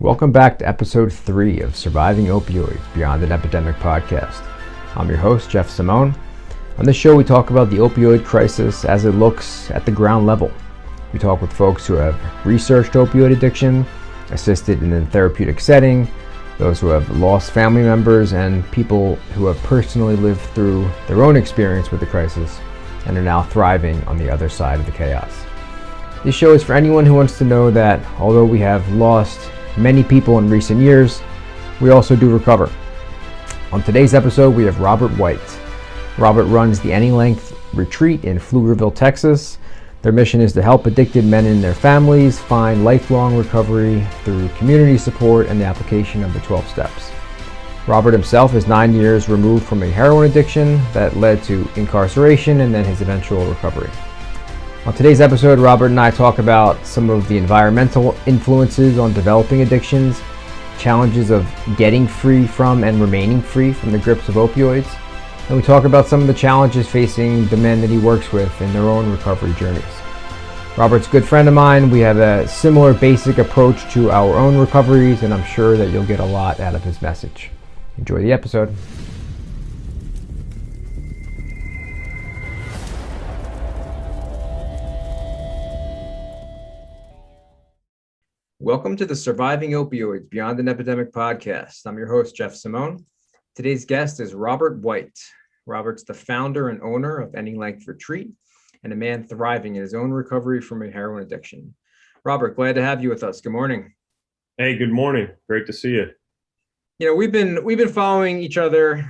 Welcome back to episode 3 of Surviving Opioids Beyond an Epidemic podcast. I'm your host, Jeff Simone. On this show, we talk about the opioid crisis as it looks at the ground level. We talk with folks who have researched opioid addiction, assisted in a therapeutic setting, those who have lost family members, and people who have personally lived through their own experience with the crisis and are now thriving on the other side of the chaos. This show is for anyone who wants to know that although we have lost many people in recent years, we also do recover. On today's episode, we have Robert White. Robert runs the Any Length Retreat in Flugerville, Texas. Their mission is to help addicted men and their families find lifelong recovery through community support and the application of the 12 steps. Robert himself is 9 years removed from a heroin addiction that led to incarceration and then his eventual recovery. On today's episode, Robert and I talk about some of the environmental influences on developing addictions, challenges of getting free from and remaining free from the grips of opioids, and we talk about some of the challenges facing the men that he works with in their own recovery journeys. Robert's a good friend of mine. We have a similar basic approach to our own recoveries, and I'm sure that you'll get a lot out of his message. Enjoy the episode. Welcome to the Surviving Opioids Beyond an Epidemic podcast. I'm your host, Jeff Simone. Today's guest is Robert White. Robert's the founder and owner of Any Length Retreat and a man thriving in his own recovery from a heroin addiction. Robert, glad to have you with us. Good morning. Hey, good morning. Great to see you. You know, we've been following each other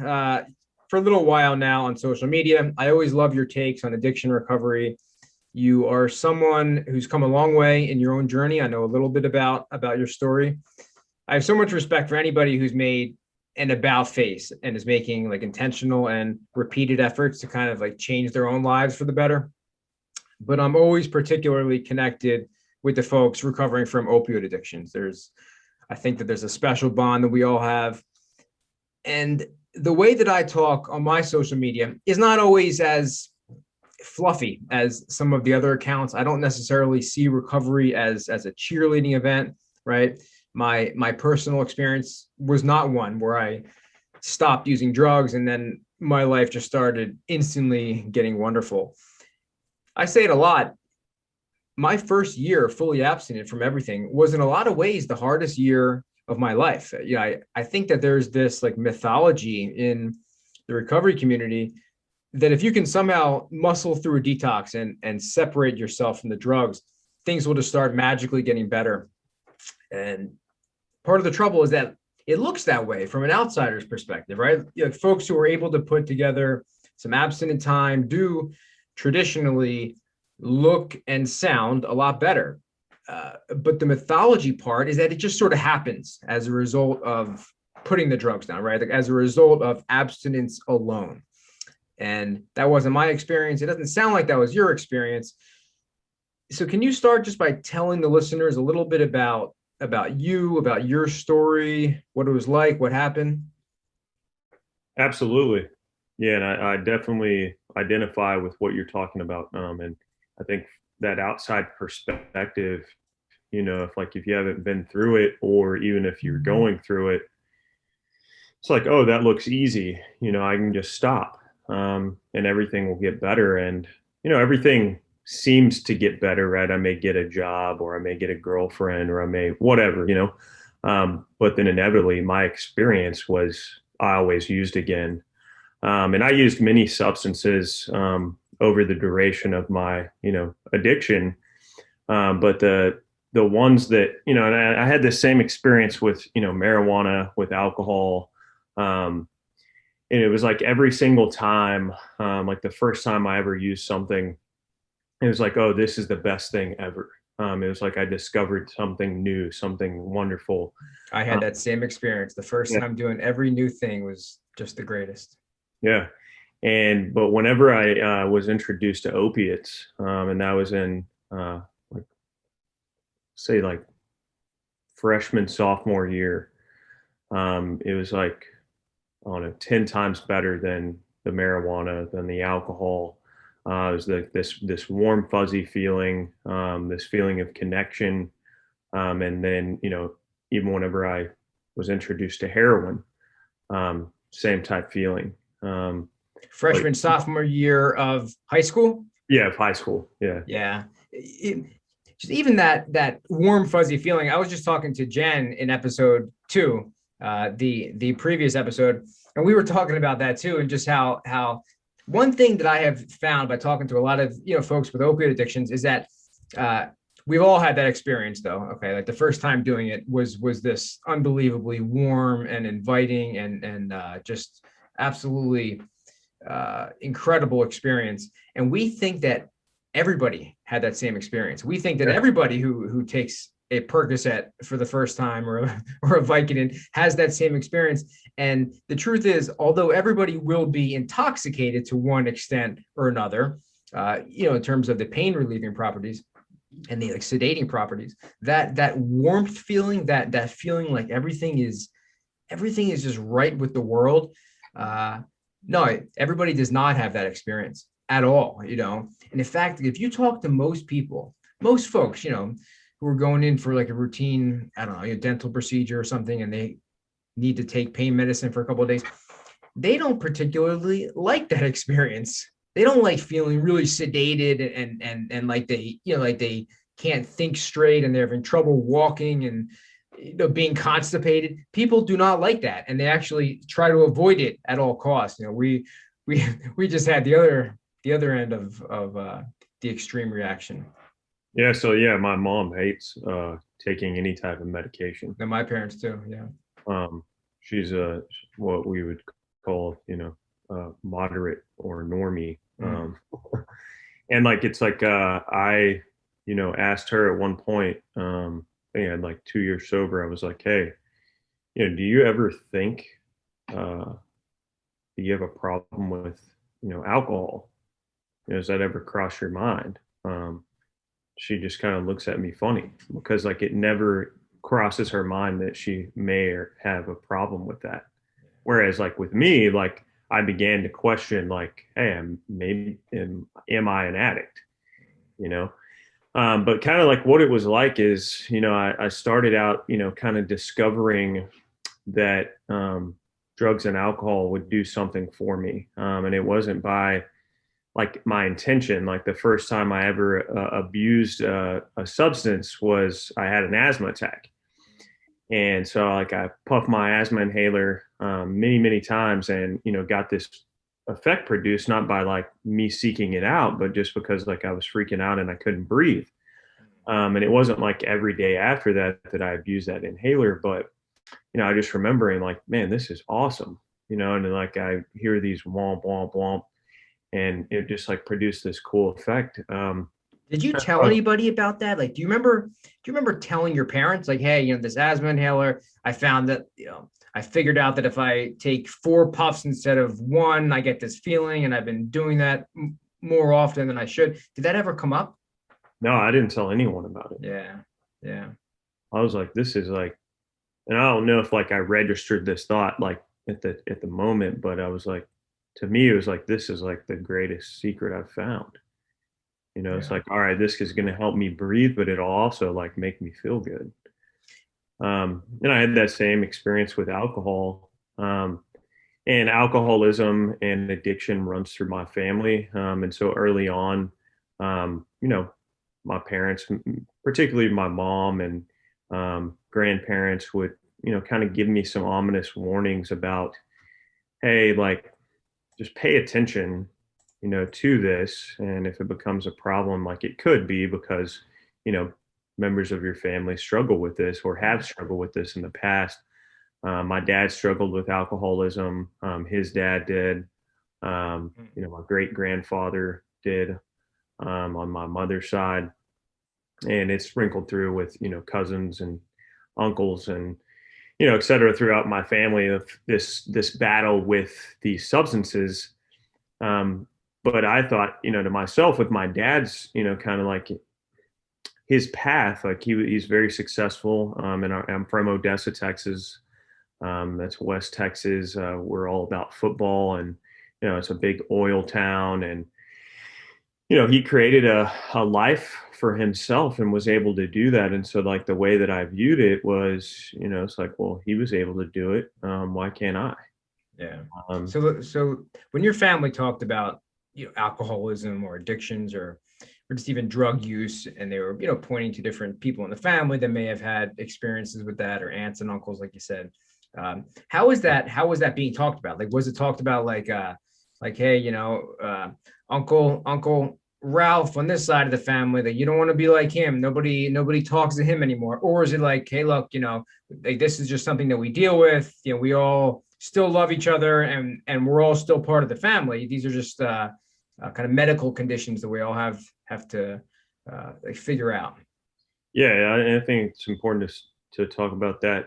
for a little while now on social media. I always love your takes on addiction recovery. You are someone who's come a long way in your own journey. I know a little bit about your story. I have so much respect for anybody who's made an about face and is making like intentional and repeated efforts to kind of like change their own lives for the better. But I'm always particularly connected with the folks recovering from opioid addictions. I think that there's a special bond that we all have. And the way that I talk on my social media is not always as fluffy as some of the other accounts. I don't necessarily see recovery as a cheerleading event, right? My personal experience was not one where I stopped using drugs and then my life just started instantly getting wonderful. I say it a lot. My first year fully abstinent from everything was in a lot of ways the hardest year of my life. I think that there's this like mythology in the recovery community that if you can somehow muscle through a detox and separate yourself from the drugs, things will just start magically getting better. And part of the trouble is that it looks that way from an outsider's perspective, right? Folks who are able to put together some abstinent time do traditionally look and sound a lot better. But the mythology part is that it just sort of happens as a result of putting the drugs down, right? Like as a result of abstinence alone. And that wasn't my experience. It doesn't sound like that was your experience. So can you start just by telling the listeners a little bit about you, about your story, what it was like, what happened? Absolutely. Yeah, and I definitely identify with what you're talking about. And I think that outside perspective, if you haven't been through it, or even if you're going through it, it's like, oh, that looks easy. I can just stop, and everything will get better. And, everything seems to get better, right? I may get a job, or I may get a girlfriend, or I may whatever, but then inevitably my experience was I always used again. And I used many substances over the duration of my, addiction. But the ones that, and I had the same experience with, marijuana, with alcohol. And it was like every single time, like the first time I ever used something, it was like, oh, this is the best thing ever. It was like I discovered something new, something wonderful. I had that same experience. The first time doing every new thing was just the greatest. Yeah. But whenever I was introduced to opiates, and that was in, like freshman, sophomore year, it was like, I don't know, 10 times better than the marijuana, than the alcohol. It was this warm, fuzzy feeling, this feeling of connection. And then, even whenever I was introduced to heroin, same type feeling. But Freshman, sophomore year of high school. yeah, of high school. Yeah. Yeah. Just even that warm fuzzy feeling. I was just talking to Jen in episode 2, the previous episode, and we were talking about that too, and just how one thing that I have found by talking to a lot of folks with opiate addictions is that we've all had that experience though. Okay, like the first time doing it was this unbelievably warm and inviting and just absolutely incredible experience. And we think that everybody had that same experience. We think that everybody who takes a Percocet for the first time or a Vicodin has that same experience. And the truth is, although everybody will be intoxicated to one extent or another, in terms of the pain relieving properties and the sedating properties, that warmth feeling, that feeling like everything is just right with the world. No, everybody does not have that experience at all, And in fact, if you talk to most people, most folks, who are going in for like a routine, I don't know, a dental procedure or something, and they need to take pain medicine for a couple of days, they don't particularly like that experience. They don't like feeling really sedated and like they can't think straight and they're having trouble walking and being constipated. People do not like that, and they actually try to avoid it at all costs. We just had the other end of the extreme reaction. Yeah. So yeah, my mom hates taking any type of medication. And my parents too. Yeah. She's what we would call, moderate or normie. And like it's like I, asked her at one point, and like 2 years sober, I was like, hey, do you ever think do you have a problem with, alcohol? Does that ever cross your mind? She just kind of looks at me funny because like it never crosses her mind that she may have a problem with that. Whereas like with me, like I began to question like, hey, am I an addict? But kind of like what it was like is, I started out, kind of discovering that drugs and alcohol would do something for me. And it wasn't by like my intention. Like the first time I ever abused a substance was I had an asthma attack. And so like I puffed my asthma inhaler many, many times and, got this effect produced, not by like me seeking it out, but just because like I was freaking out and I couldn't breathe. And it wasn't like every day after that I abused that inhaler, but, I just remembering like, man, this is awesome, and then like I hear these womp, womp, womp, and it just like produced this cool effect. Did you tell anybody about that? Like, do you remember telling your parents like, hey, this asthma inhaler, I found that, I figured out that if I take 4 puffs instead of 1, I get this feeling, and I've been doing that more often than I should. Did that ever come up? No, I didn't tell anyone about it. Yeah. Yeah. I was like, this is like, and I don't know if like I registered this thought like at the moment, but I was like, to me, it was like, this is like the greatest secret I've found. It's like, all right, this is going to help me breathe, but it'll also like make me feel good. And I had that same experience with alcohol. And alcoholism and addiction runs through my family. And so early on, my parents, particularly my mom and grandparents would, kind of give me some ominous warnings about, hey, like, just pay attention, to this. And if it becomes a problem, like it could be because, members of your family struggle with this or have struggled with this in the past. My dad struggled with alcoholism. His dad did. My great grandfather did on my mother's side. And it's sprinkled through with, cousins and uncles and, et cetera, throughout my family of this battle with these substances. But I thought, to myself with my dad's, kind of like his path, like he's very successful. And I'm from Odessa, Texas. That's West Texas. We're all about football and, it's a big oil town. And, he created a life for himself and was able to do that. And so like the way that I viewed it was, it's like, well, he was able to do it. Why can't I? Yeah. Um, So when your family talked about, alcoholism or addictions or just even drug use, and they were, pointing to different people in the family that may have had experiences with that, or aunts and uncles, like you said, how is that? How was that being talked about? Like, was it talked about like, hey, Uncle Ralph on this side of the family, that you don't want to be like him. Nobody talks to him anymore. Or is it like, hey, look, like this is just something that we deal with. We all still love each other, and we're all still part of the family. These are just kind of medical conditions that we all have to like figure out. yeah, I think it's important to talk about that.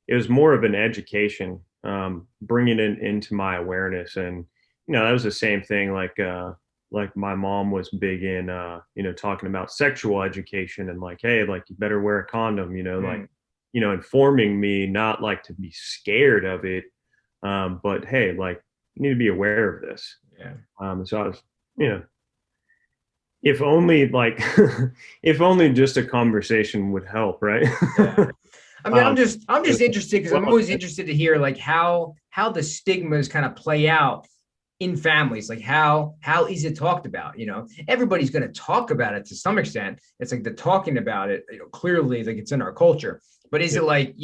It was more of an education, bringing it into my awareness, and that was the same thing. Like my mom was big in, talking about sexual education and like, hey, like you better wear a condom, like, Mm, informing me not like to be scared of it, but hey, like you need to be aware of this. yeah. So I was, you know, if only like, if only just a conversation would help, right? Yeah. I mean, um, I'm just interested because I'm well, always interested to hear like how the stigmas kind of play out in families. Like how is it talked about? Everybody's going to talk about it to some extent. It's like the talking about it, clearly like it's in our culture. But is yeah, it like,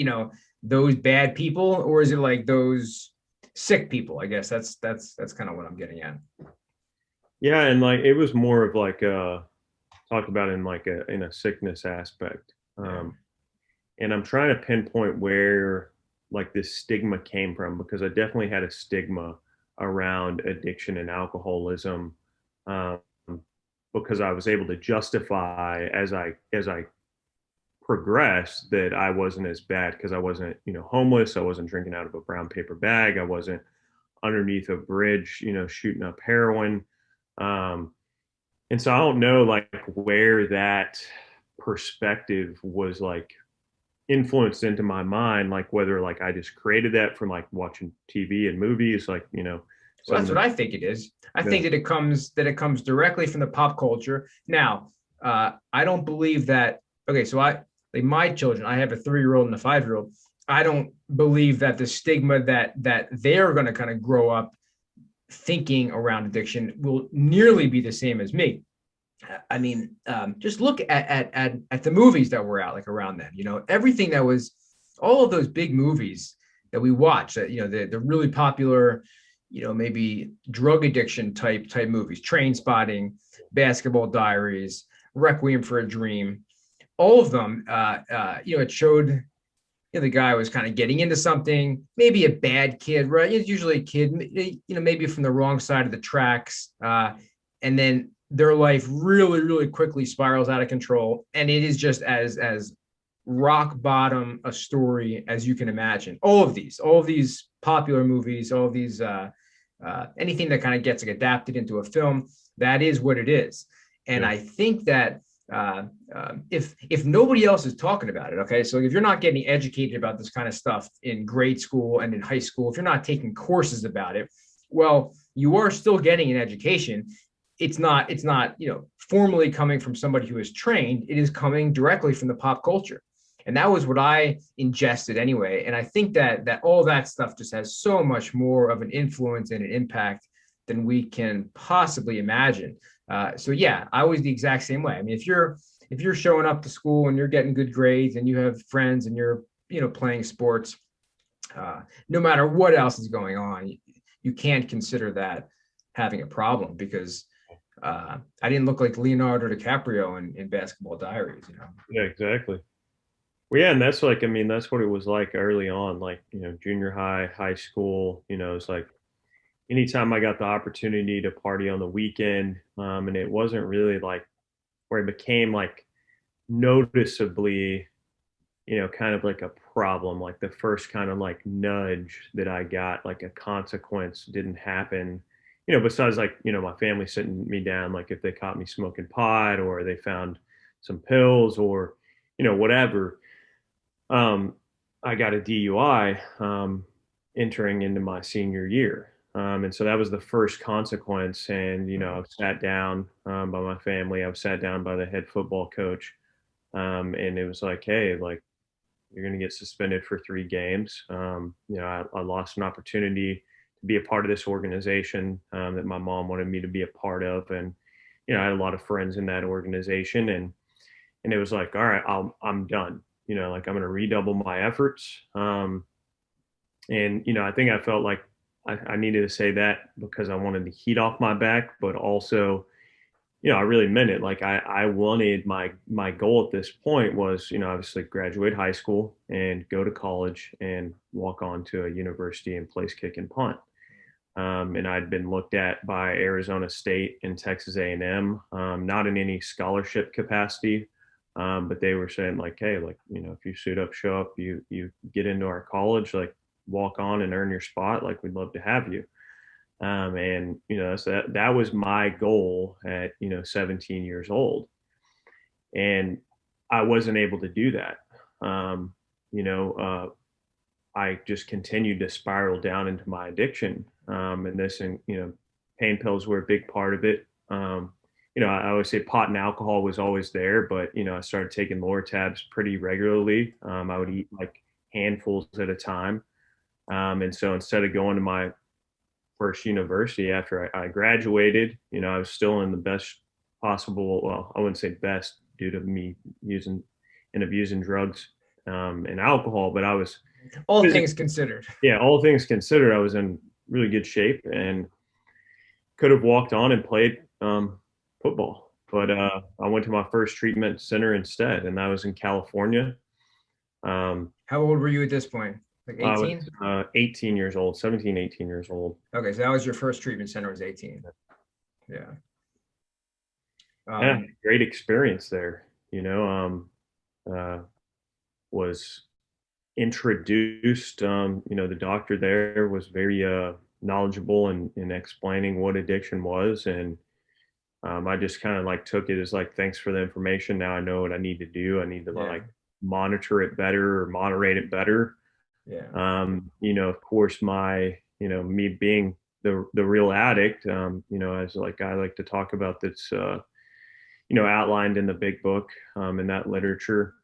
those bad people, or is it like those sick people? I guess that's kind of what I'm getting at. yeah, and like it was more of like talked about in like in a sickness aspect. Yeah. And I'm trying to pinpoint where like this stigma came from, because I definitely had a stigma around addiction and alcoholism, um, because I was able to justify as I progressed that I wasn't as bad, because I wasn't, homeless. I wasn't drinking out of a brown paper bag. I wasn't underneath a bridge, shooting up heroin. Um, and so I don't know like where that perspective was like influenced into my mind, like whether like I just created that from like watching TV and movies, like, Well, that's some, what I think it is. I yeah, think that it comes directly from the pop culture. Now, I don't believe that. Okay, so like my children, I have a 3-year-old and a 5-year-old. I don't believe that the stigma that they're going to kind of grow up thinking around addiction will nearly be the same as me. I mean, just look at the movies that were out like around then. Everything that was, all of those big movies that we watched. That the really popular, maybe drug addiction type movies, Train Spotting, Basketball Diaries, Requiem for a Dream. All of them, it showed, the guy was kind of getting into something, maybe a bad kid, right? It's usually a kid, maybe from the wrong side of the tracks, and then their life really, really quickly spirals out of control, and it is just as rock bottom a story as you can imagine. All of these popular movies, all of these anything that kind of gets like adapted into a film, that is what it is. And yeah, I think that if nobody else is talking about it, okay, so if you're not getting educated about this kind of stuff in grade school and in high school, if you're not taking courses about it, well, you are still getting an education. It's not formally coming from somebody who is trained. It is coming directly from the pop culture, and that was what I ingested anyway. And I think that all that stuff just has so much more of an influence and an impact than we can possibly imagine. So yeah, I was the exact same way. I mean, if you're showing up to school and you're getting good grades and you have friends and you're playing sports, no matter what else is going on, you can't consider that having a problem, because I didn't look like Leonardo DiCaprio in Basketball Diaries. yeah, exactly. Well, yeah, and that's like, I mean, that's what it was like early on, like, junior high, high school, it's like anytime I got the opportunity to party on the weekend, and it wasn't really like where it became like noticeably, kind of like a problem. Like the first kind of like nudge that I got, like a consequence didn't happen. Besides like, my family sitting me down, like if they caught me smoking pot or they found some pills or, whatever. Um, I got a DUI entering into my senior year. And so that was the first consequence. And, I was sat down by my family. I was sat down by the head football coach. And it was like, hey, like, you're going to get suspended for 3 games. I lost an opportunity to be a part of this organization that my mom wanted me to be a part of. And, I had a lot of friends in that organization. And it was like, all right, I'm done. Like I'm going to redouble my efforts. And I think I felt like I needed to say that because I wanted the heat off my back, but also, I really meant it. Like I wanted my goal at this point was, obviously graduate high school and go to college and walk on to a university and place kick and punt. And I'd been looked at by Arizona State and Texas A&M, not in any scholarship capacity, but they were saying like, hey, like, if you suit up, show up, you get into our college, like walk on and earn your spot, like we'd love to have you. And so that was my goal at 17 years old, and I wasn't able to do that. Um, you know, I just continued to spiral down into my addiction, and this, and pain pills were a big part of it. I always say pot and alcohol was always there, but I started taking lower tabs pretty regularly. I would eat like handfuls at a time, and so instead of going to my first university after I graduated, I was still in the best possible, well, I wouldn't say best due to me using and abusing drugs and alcohol, but I was All physically, things considered. yeah, all things considered, I was in really good shape and could have walked on and played football. But I went to my first treatment center instead, and that was in California. How old were you at this point? Like I was 18? 18 years old, 17, 18 years old. Okay, so that was your first treatment center was 18. Yeah. Yeah, Um, great experience there. Was introduced. The doctor there was very knowledgeable in explaining what addiction was, and I just kind of like took it as like, thanks for the information. Now I know what I need to do. I need to yeah, like monitor it better or moderate it better. yeah, Of course, me being the real addict, as like I like to talk about that's, outlined in the big book, in that literature,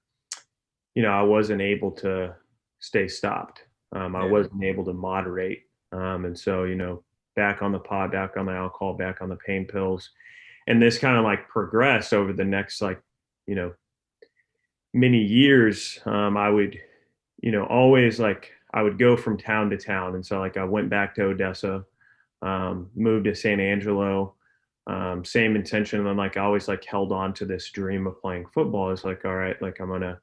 I wasn't able to stay stopped. I yeah. wasn't able to moderate. And so, back on the pot, back on the alcohol, back on the pain pills. And this kind of like progressed over the next, like, you know, many years. I would, always like, I would go from town to town. And so, like, I went back to Odessa, moved to San Angelo, same intention. And then, like, I always like held on to this dream of playing football. It's like, all right, like, I'm going to,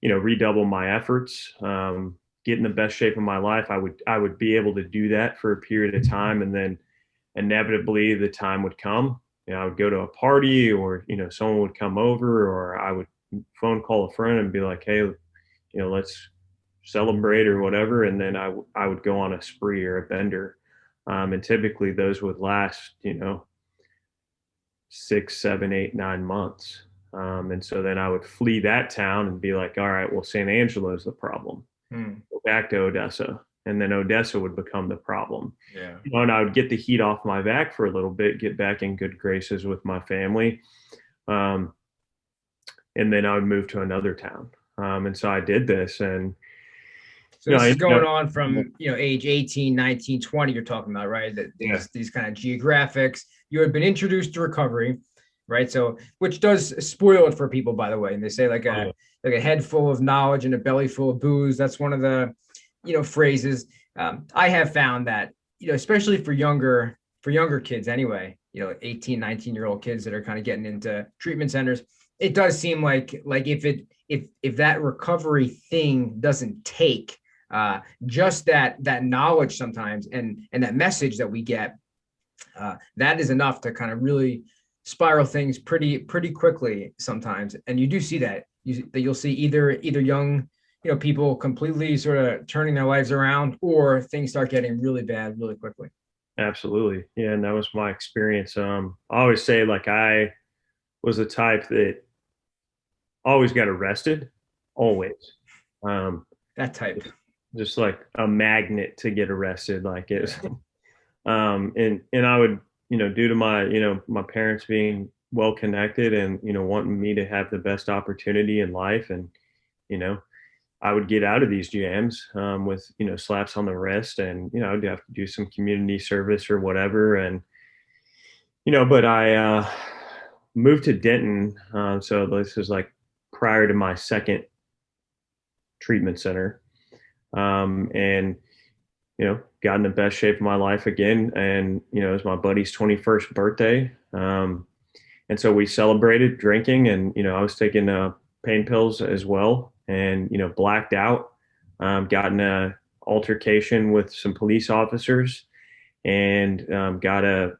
redouble my efforts, get in the best shape of my life. I would be able to do that for a period of time, and then inevitably the time would come. I would go to a party, or someone would come over, or I would phone call a friend and be like, hey, let's celebrate or whatever, and then I would go on a spree or a bender, and typically those would last 6, 7, 8, 9 months. And so then I would flee that town and be like, all right, well, San Angelo is the problem. Hmm. Go back to Odessa. And then Odessa would become the problem. Yeah. And I would get the heat off my back for a little bit, get back in good graces with my family. Um, and then I would move to another town. And so I did this. And, So this I is ended going up, on from, age 18, 19, 20, you're talking about, right? That yeah, these kind of geographics. You had been introduced to recovery, right? So which does spoil it for people, by the way. And they say like oh, a yeah, like a head full of knowledge and a belly full of booze. That's one of the, phrases. I have found that, especially for younger kids anyway, 18, 19-year-old kids that are kind of getting into treatment centers, it does seem like if that recovery thing doesn't take, just that knowledge sometimes, and that message that we get, that is enough to kind of really spiral things pretty quickly sometimes. And you do see that you'll see either young, people completely sort of turning their lives around, or things start getting really bad really quickly. absolutely. Yeah. And that was my experience. I always say, like, I was the type that always got arrested, always. Um, That type. just like a magnet to get arrested. Like, it was, Yeah. And I would, due to my, my parents being well connected and, wanting me to have the best opportunity in life. And, you know, I would get out of these jams with, slaps on the wrist, and, I'd have to do some community service or whatever. And, but I moved to Denton. So this is like prior to my second treatment center. And got in the best shape of my life again. And, it was my buddy's 21st birthday. And so we celebrated drinking, and, I was taking pain pills as well, and, blacked out, got in a altercation with some police officers, and got a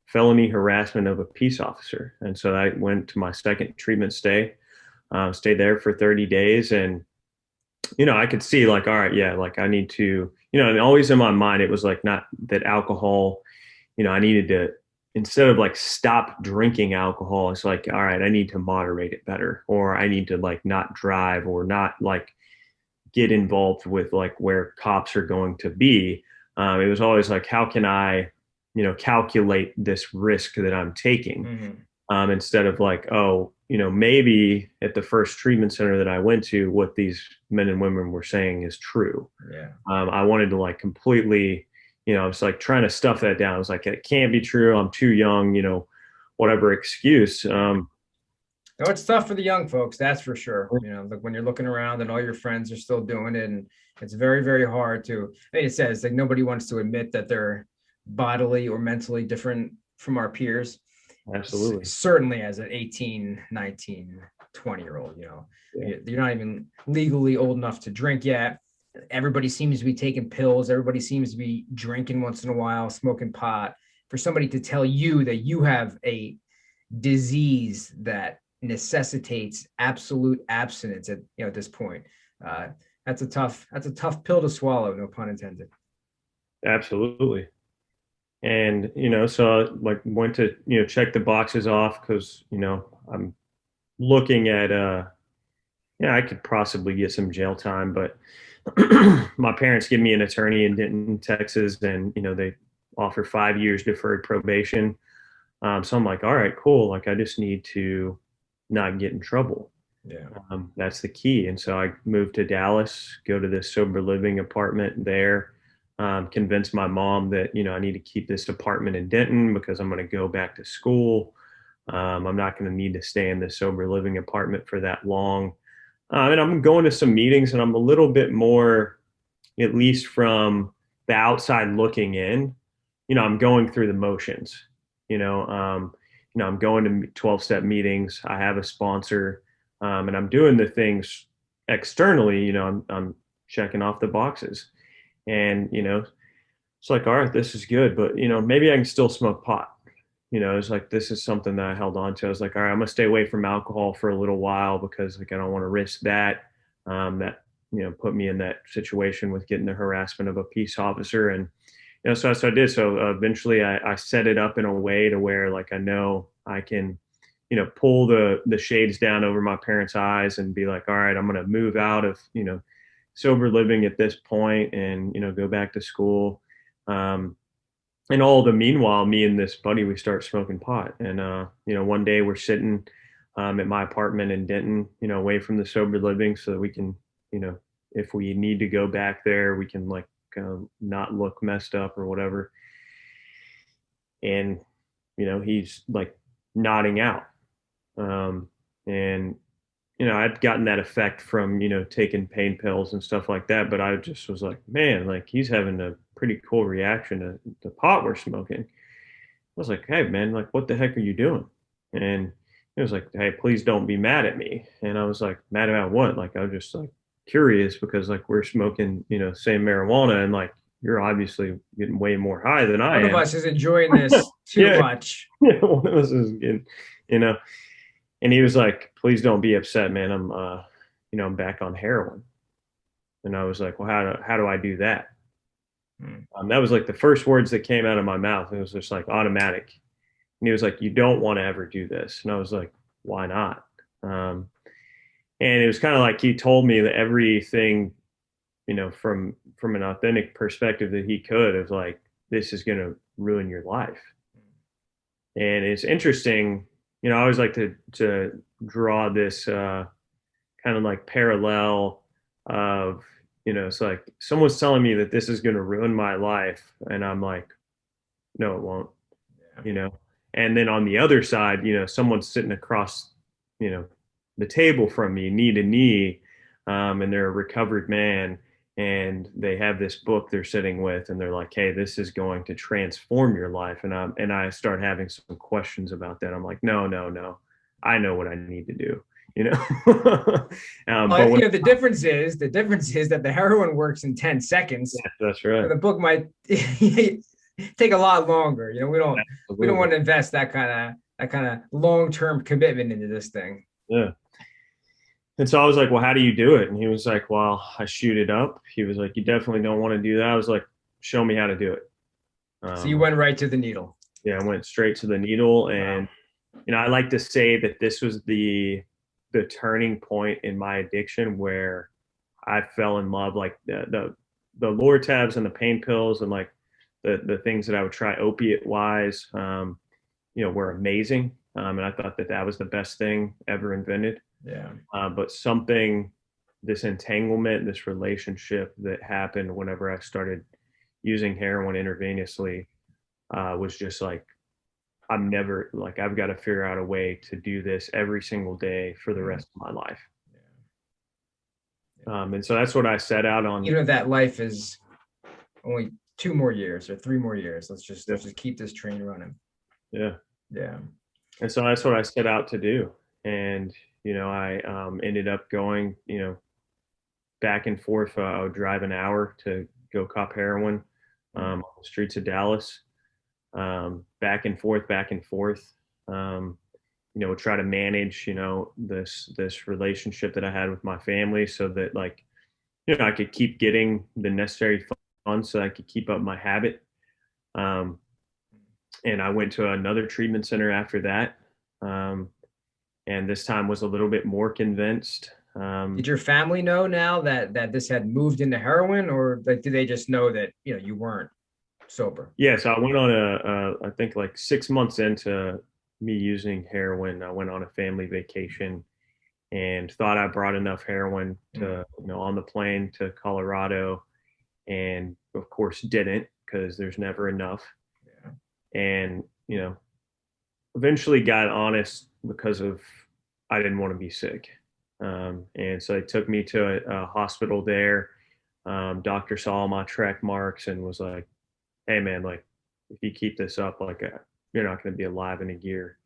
felony harassment of a peace officer. And so I went to my second treatment stay, stayed there for 30 days. And, I could see like, all right, yeah, like I need to, and always in my mind, it was like not that alcohol, I needed to, instead of like stop drinking alcohol, it's like, all right, I need to moderate it better, or I need to like not drive, or not like get involved with like where cops are going to be. It was always like, how can I, calculate this risk that I'm taking? Mm-hmm. Instead of like, oh, maybe at the first treatment center that I went to, what these men and women were saying is true. Yeah. I wanted to like completely, I was like trying to stuff that down. I was like, it can't be true. I'm too young, whatever excuse. No, it's tough for the young folks, that's for sure. Like when you're looking around and all your friends are still doing it, and it's very, very hard to. I mean, it says like nobody wants to admit that they're bodily or mentally different from our peers. Absolutely. Certainly as an 18, 19, 20-year-old, Yeah. you're not even legally old enough to drink yet. Everybody seems to be taking pills. Everybody seems to be drinking once in a while, smoking pot. For somebody to tell you that you have a disease that necessitates absolute abstinence at this point, that's a tough pill to swallow, no pun intended. Absolutely. And, so I like went to, check the boxes off because, I'm looking at, yeah, I could possibly get some jail time, but my parents give me an attorney in Denton, Texas, and, they offer 5 years deferred probation. So I'm like, all right, cool. Like I just need to not get in trouble. Yeah. That's the key. And so I moved to Dallas, go to this sober living apartment there, convince my mom that, I need to keep this apartment in Denton because I'm going to go back to school. I'm not going to need to stay in this sober living apartment for that long. And I'm going to some meetings, and I'm a little bit more, at least from the outside looking in, I'm going through the motions, I'm going to 12-step meetings. I have a sponsor, and I'm doing the things externally, I'm checking off the boxes. And, it's like, all right, this is good, but, maybe I can still smoke pot. It's like, this is something that I held on to. I was like, all right, I'm gonna stay away from alcohol for a little while because like, I don't want to risk that, that, put me in that situation with getting the harassment of a peace officer. And, so I did. So eventually I set it up in a way to where like, I know I can, pull the shades down over my parents' eyes and be like, all right, I'm going to move out of, sober living at this point and, go back to school. And all the meanwhile, me and this buddy, we start smoking pot. And, one day we're sitting at my apartment in Denton, away from the sober living so that we can, if we need to go back there, we can like not look messed up or whatever. And, he's like nodding out. And, I'd gotten that effect from, taking pain pills and stuff like that. But I just was like, man, like he's having a pretty cool reaction to the pot we're smoking. I was like, hey, man, like, what the heck are you doing? And it was like, hey, please don't be mad at me. And I was like, mad about what? Like, I was just like curious because like we're smoking, same marijuana, and like you're obviously getting way more high than I One of am. us is enjoying this too Yeah. much. Yeah, one of us is getting, you know, and he was like, please don't be upset, man. I'm back on heroin. And I was like, well, how do I do that? That was like the first words that came out of my mouth. It was just like automatic. And he was like, you don't want to ever do this. And I was like, why not? And it was kind of like he told me that everything, from an authentic perspective that he could, of like, this is going to ruin your life. And it's interesting, you know, I always like to draw this kind of like parallel of, you know, it's like someone's telling me that this is going to ruin my life, and I'm like, no, it won't, Yeah. you know. And then on the other side, you know, someone's sitting across, you know, the table from me, knee to knee, and they're a recovered man, and they have this book they're sitting with, and they're like, hey, this is going to transform your life. And I start having some questions about that. I'm like, no, no, no, I know what I need to do, you know. But when, The difference is that the heroin works in 10 seconds. yeah, that's right. The book might take a lot longer. We don't Absolutely. want to invest that kind of long-term commitment into this thing. Yeah. And so I was like, well, how do you do it? And he was like, well, I shoot it up. He was like, you definitely don't want to do that. I was like, show me how to do it. So you Um, went right to the needle. yeah, I went straight to the needle. Wow. And, you know, I like to say that this was the turning point in my addiction where I fell in love, like the Lortabs and the pain pills and like the things that I would try opiate wise, you know, were amazing. And I thought that that was the best thing ever invented. Yeah. But something, this entanglement, this relationship that happened whenever I started using heroin intravenously, was just like, I'm never like, I've got to figure out a way to do this every single day for the Mm. rest of my life. Yeah. Yeah. And so that's what I set out on. Even if that life is only 2 more years or 3 more years, Yeah. let's just keep this train running. Yeah. Yeah. And so that's what I set out to do. And, you know, I ended up going, you know, back and forth. I would drive an hour to go cop heroin on the streets of Dallas, back and forth, back and forth. You know, try to manage, you know, this relationship that I had with my family, so that like, you know, I could keep getting the necessary funds so I could keep up my habit. Um, and I went to another treatment center after that, um, and this time was a little bit more convinced. Did your family know now that this had moved into heroin, or like did they just know that you weren't sober? Yeah, so I went on I think like 6 months into me using heroin, I went on a family vacation and thought I brought enough heroin Mm. to, you know, on the plane to Colorado, and of course didn't, because there's never enough. Yeah. And, you know, eventually got honest because of, I didn't want to be sick. And so they took me to a hospital there. Doctor saw my track marks and was like, hey man, like if you keep this up, like you're not going to be alive in a year.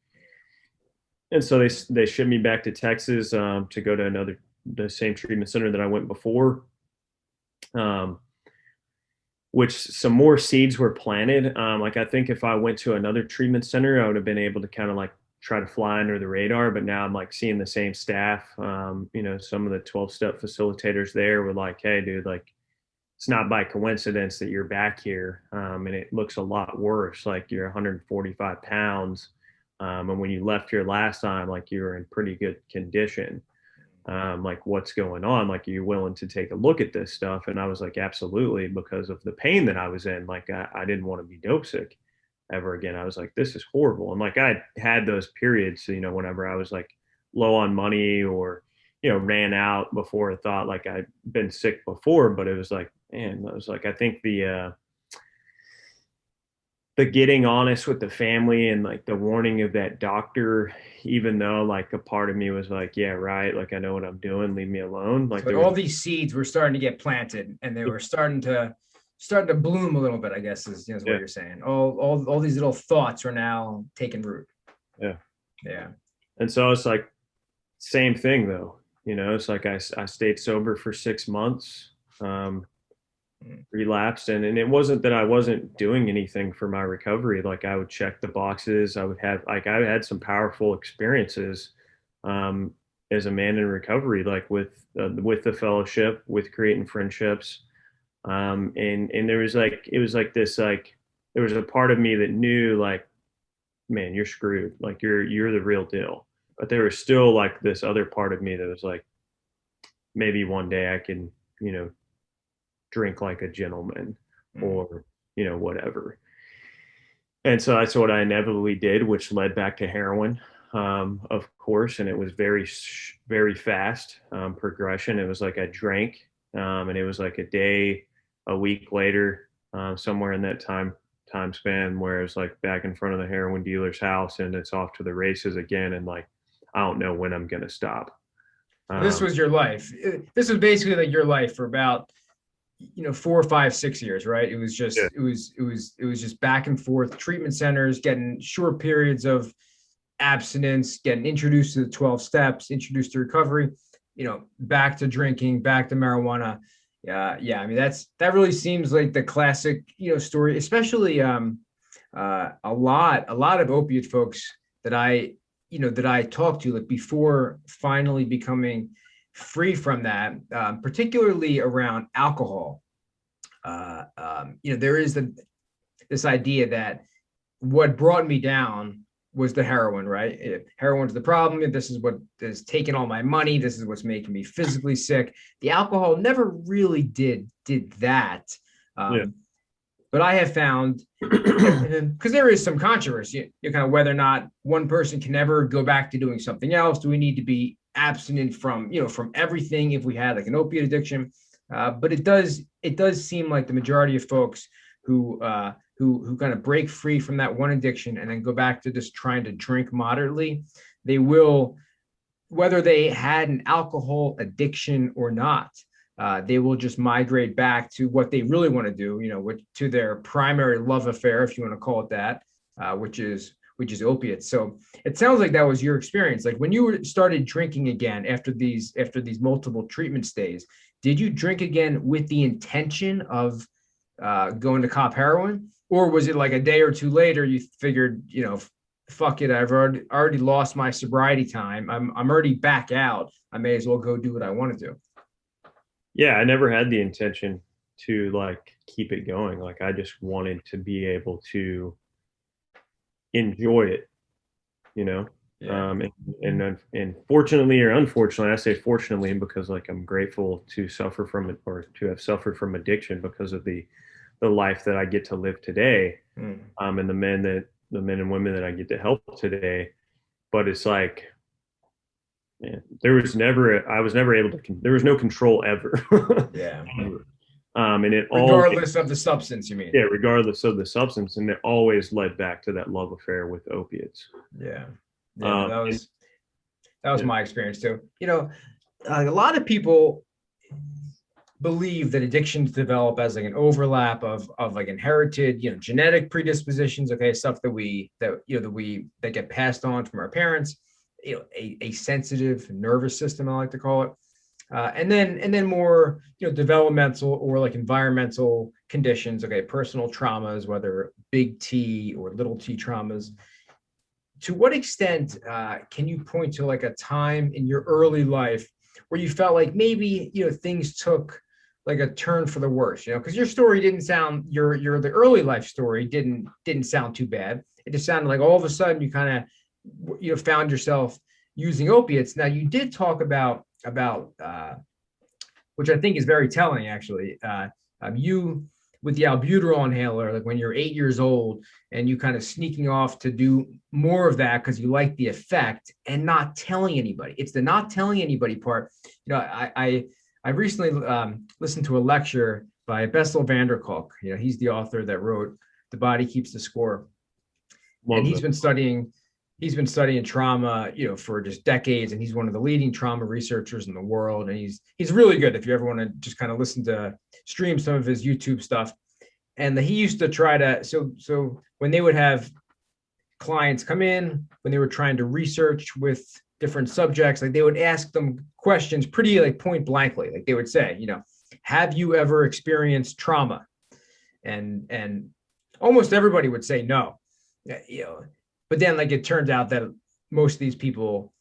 And so they shipped me back to Texas, to go to the same treatment center that I went before, um, which some more seeds were planted. Like I think if I went to another treatment center, I would have been able to kind of like try to fly under the radar. But now I'm like seeing the same staff. You know, some of the 12-step facilitators there were like, hey, dude, like it's not by coincidence that you're back here. And it looks a lot worse. Like you're 145 pounds. And when you left here last time, like you were in pretty good condition. Like what's going on? Like, are you willing to take a look at this stuff? And I was like, absolutely, because of the pain that I was in. Like I didn't want to be dope sick ever again. I was like, this is horrible. And like I had those periods, you know, whenever I was like low on money or, you know, ran out before I thought like I'd been sick before, but it was like, man, I was like, I think the getting honest with the family and like the warning of that doctor, even though like a part of me was like, yeah, right, like I know what I'm doing, leave me alone. Like So there was, all these seeds were starting to get planted, and they were starting to bloom a little bit, I guess is what yeah, you're saying. All these little thoughts are now taking root. yeah. Yeah. And so it's like same thing though, you know, it's like I stayed sober for 6 months, um, Mm. relapsed, and it wasn't that I wasn't doing anything for my recovery. Like I would check the boxes. I would have like I had some powerful experiences, um, as a man in recovery, like with the fellowship, with creating friendships, and there was like it was like this like there was a part of me that knew like, man, you're screwed. Like you're the real deal. But there was still like this other part of me that was like, maybe one day I can, you know, drink like a gentleman, Mm. or whatever. And so that's what I inevitably did, which led back to heroin, of course. And it was very, very fast progression. It was like I drank, and it was like a day, a week later, somewhere in that time span, where it's like back in front of the heroin dealer's house, and it's off to the races again. And like, I don't know when I'm gonna stop. This was your life. This was basically like your life for about 4, 5, 6 years, right? It was Yeah, just it was just back and forth treatment centers, getting short periods of abstinence, getting introduced to the 12 steps, introduced to recovery, back to drinking, back to marijuana. Yeah. I mean, that really seems like the classic, story, especially a lot of opiate folks that I talked to, like before finally becoming free from that, particularly around alcohol. There is this idea that what brought me down was the heroin, right? Heroin's the problem. This is what is taking all my money. This is what's making me physically sick. The alcohol never really did that. yeah, But I have found, because there is some controversy, kind of whether or not one person can ever go back to doing something else. Do we need to be abstinent from everything if we had like an opiate addiction? But it does seem like the majority of folks who kind of break free from that one addiction and then go back to just trying to drink moderately, they will, whether they had an alcohol addiction or not, they will just migrate back to what they really want to do, to their primary love affair, if you want to call it that, which is opiates. So it sounds like that was your experience. Like when you started drinking again after these multiple treatment stays, did you drink again with the intention of going to cop heroin, or was it like a day or two later you figured, fuck it, I've already lost my sobriety time. I'm already back out. I may as well go do what I want to do. yeah. I never had the intention to like keep it going. Like I just wanted to be able to enjoy it, you know. Yeah. And fortunately or unfortunately, I say fortunately because like I'm grateful to suffer from it, or to have suffered from addiction, because of the life that I get to live today, Mm. and the men and women that I get to help today. But it's like, man, I was never able to, there was no control ever. Yeah. And it all, Regardless of the substance, you mean? yeah, regardless of the substance, and it always led back to that love affair with opiates. Yeah. Yeah. And, That was yeah, my experience too. A lot of people believe that addictions develop as like an overlap of like inherited, genetic predispositions, okay, stuff that get passed on from our parents, a sensitive nervous system, I like to call it. And then more, developmental or like environmental conditions, okay, personal traumas, whether big T or little T traumas. To what extent can you point to like a time in your early life where you felt like maybe things took like a turn for the worse? Because your story didn't sound, the early life story didn't sound too bad. It just sounded like all of a sudden you kind of found yourself using opiates. Now you did talk about which I think is very telling actually. You with the albuterol inhaler, like when you're 8 years old and you kind of sneaking off to do more of that because you like the effect and not telling anybody. It's the not telling anybody part. I recently listened to a lecture by Bessel van der Kolk. He's the author that wrote The Body Keeps the Score. And love that. he's been studying trauma, for just decades, and he's one of the leading trauma researchers in the world. And he's really good if you ever want to just kind of stream some of his YouTube stuff. And he used to try to, so when they would have clients come in, when they were trying to research with different subjects, like they would ask them questions pretty like point blankly. Like they would say, have you ever experienced trauma? And almost everybody would say no. But then like it turned out that most of these people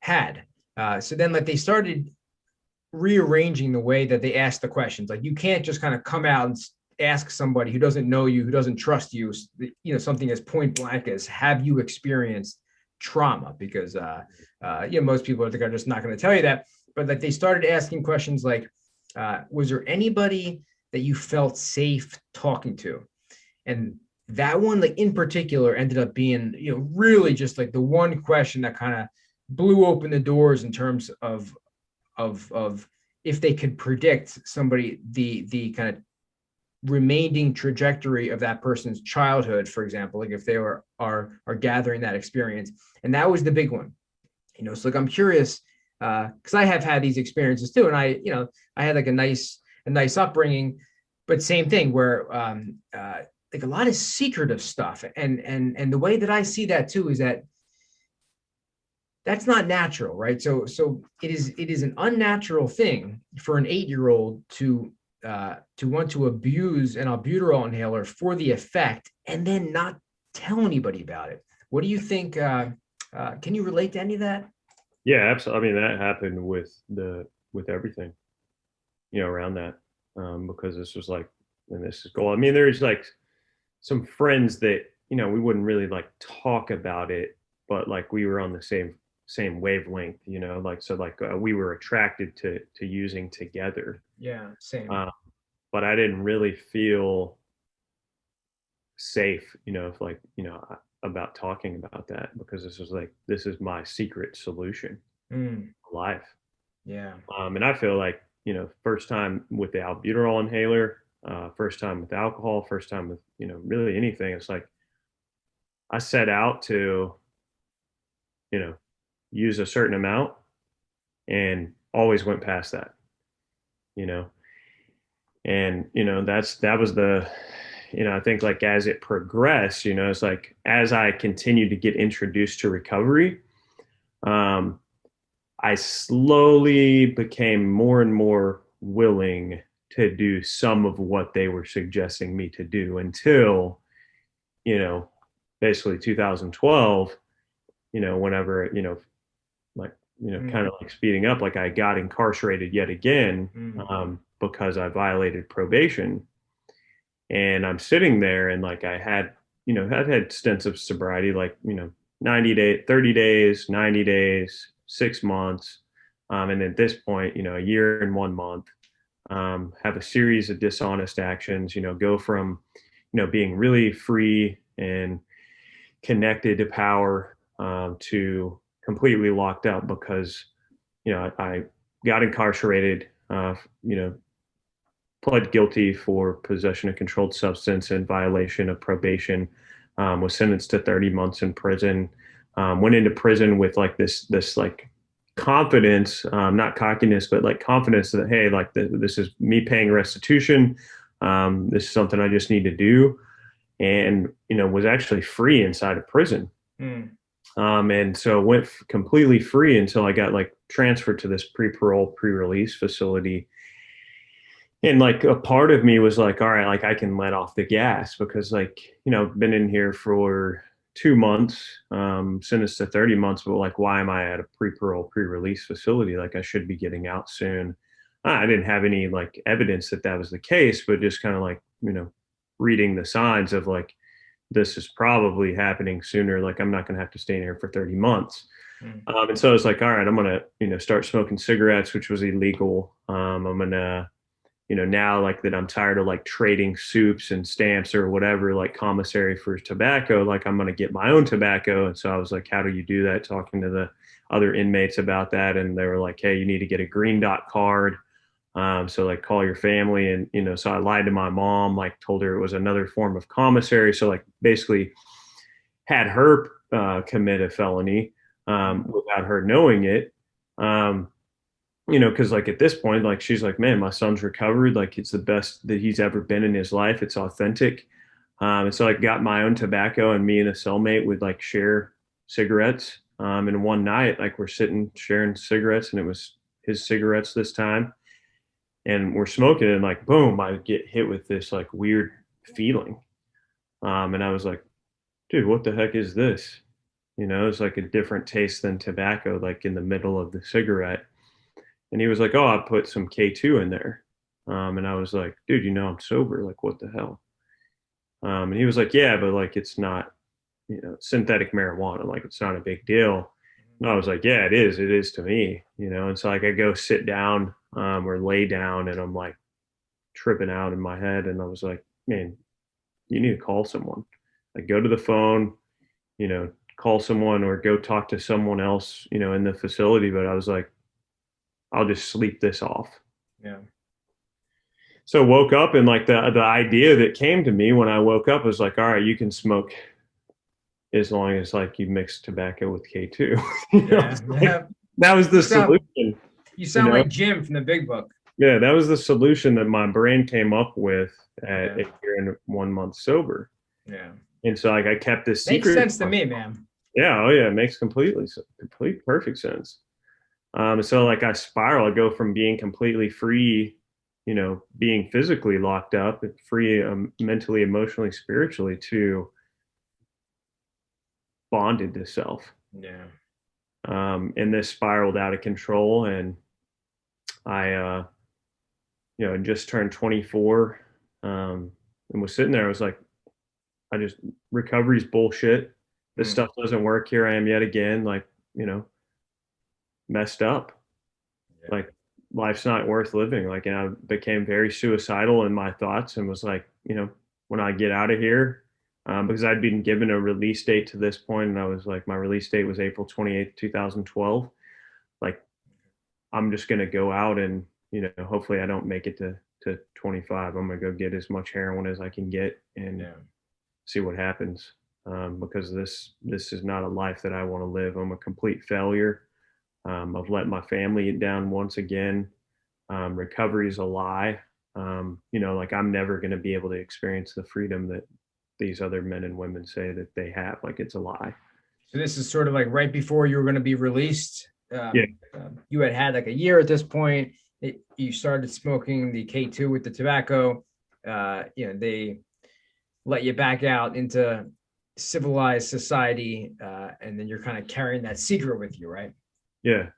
had. So then like they started rearranging the way that they ask the questions. Like you can't just kind of come out and ask somebody who doesn't know you, who doesn't trust you, something as point blank as have you experienced trauma? Because most people are just not going to tell you that. But like they started asking questions like, was there anybody that you felt safe talking to? And that one, like in particular, ended up being, really just like the one question that kind of blew open the doors in terms of if they could predict somebody the kind of remaining trajectory of that person's childhood, for example, like if they are gathering that experience. And that was the big one. So like I'm curious, because I have had these experiences too, and I had like a nice upbringing, but same thing where like a lot of secretive stuff, and the way that I see that too is that that's not natural, right? So it is an unnatural thing for an 8-year-old to want to abuse an albuterol inhaler for the effect and then not tell anybody about it. What do you think? Can you relate to any of that? Yeah, absolutely. I mean, that happened with everything, around that, because this was like, and this is goal. I mean, there's like some friends that we wouldn't really like talk about it, but like we were on the same wavelength, like so like we were attracted to using together. Yeah, same. But I didn't really feel safe, if like about talking about that, because this is my secret solution to life. Yeah. And I feel like first time with the albuterol inhaler, first time with alcohol, first time with really anything. It's like I set out to you know use a certain amount and always went past that. You know, and that was the I think like as it progressed, it's like as I continued to get introduced to recovery, um, I slowly became more and more willing to do some of what they were suggesting me to do until, you know, basically 2012, whenever, like, kind of like speeding up, like I got incarcerated yet again, because I violated probation. And I'm sitting there and like I've had stints of sobriety, like, 90 days, 30 days, 90 days, 6 months. And at this point, a year and 1 month, have a series of dishonest actions, go from, being really free and connected to power, to completely locked up because, I got incarcerated, pled guilty for possession of controlled substance and violation of probation, was sentenced to 30 months in prison, went into prison with like this like confidence, not cockiness, but like confidence that, hey, like this is me paying restitution. This is something I just need to do. And, was actually free inside of prison. And so went completely free until I got like transferred to this pre-parole, pre-release facility. And like a part of me was like, all right, like I can let off the gas because like, I've been in here for 2 months, sentenced to 30 months, but like, why am I at a pre-parole, pre-release facility? Like I should be getting out soon. I didn't have any like evidence that that was the case, but just kind of like, reading the signs of like, this is probably happening sooner. Like I'm not going to have to stay in here for 30 months. And so I was like, all right, I'm going to, start smoking cigarettes, which was illegal. I'm going to, now like that I'm tired of like trading soups and stamps or whatever, like commissary for tobacco, like I'm going to get my own tobacco. And so I was like, how do you do that? Talking to the other inmates about that. And they were like, hey, you need to get a green dot card. So like call your family. And, so I lied to my mom, like told her it was another form of commissary. So like basically had her commit a felony, without her knowing it. Because like at this point, like she's like, man, my son's recovered. Like it's the best that he's ever been in his life. It's authentic. And so I got my own tobacco, and me and a cellmate would like share cigarettes. And one night, like we're sitting sharing cigarettes, and it was his cigarettes this time. And we're smoking, and like, boom, I get hit with this like weird feeling. And I was like, dude, what the heck is this? It's like a different taste than tobacco, like in the middle of the cigarette. And he was like, oh, I put some K2 in there. And I was like, dude, I'm sober. Like, what the hell? And he was like, yeah, but like, it's not, synthetic marijuana. Like, it's not a big deal. And I was like, yeah, it is. It is to me, And so like, I go sit down, or lay down, and I'm like tripping out in my head. And I was like, man, you need to call someone, like go to the phone, you know, call someone or go talk to someone else, you know, in the facility. But I was like, I'll just sleep this off. Yeah. So woke up and like the idea that came to me when I woke up was like, all right, you can smoke as long as like you mix tobacco with K2. You know, Yeah. like, Yeah. that was You the sound solution. you You sound know, like Jim from the Big Book. yeah, that was the solution that my brain came up with at Yeah. a year and 1 month sober. Yeah. And so like I kept this Makes secret. sense to me, man. Yeah, oh yeah, it makes complete perfect sense. So like I spiral, I go from being completely free, you know, being physically locked up, free mentally, emotionally, spiritually, to bonded to self. Yeah. And this spiraled out of control, and I, you know, just turned 24, and was sitting there. I was like, I just recovery's bullshit. This Mm. stuff doesn't work. Here I am yet again, like, you know, messed up. Yeah. Like life's not worth living. Like, and I became very suicidal in my thoughts and was like, you know, when I get out of here, because I'd been given a release date to this point, and I was like, my release date was April 28th, 2012. Like, I'm just gonna go out and, you know, hopefully I don't make it to 25. I'm gonna go get as much heroin as I can get and Yeah. see what happens. Because this is not a life that I want to live. I'm a complete failure. I've let my family down once again. Recovery is a lie. You know, like I'm never going to be able to experience the freedom that these other men and women say that they have. Like it's a lie. So this is sort of like right before you were going to be released. Yeah, You had like a year at this point. You started smoking the K2 with the tobacco. You know, they let you back out into civilized society, and then you're kind of carrying that secret with you, right? yeah.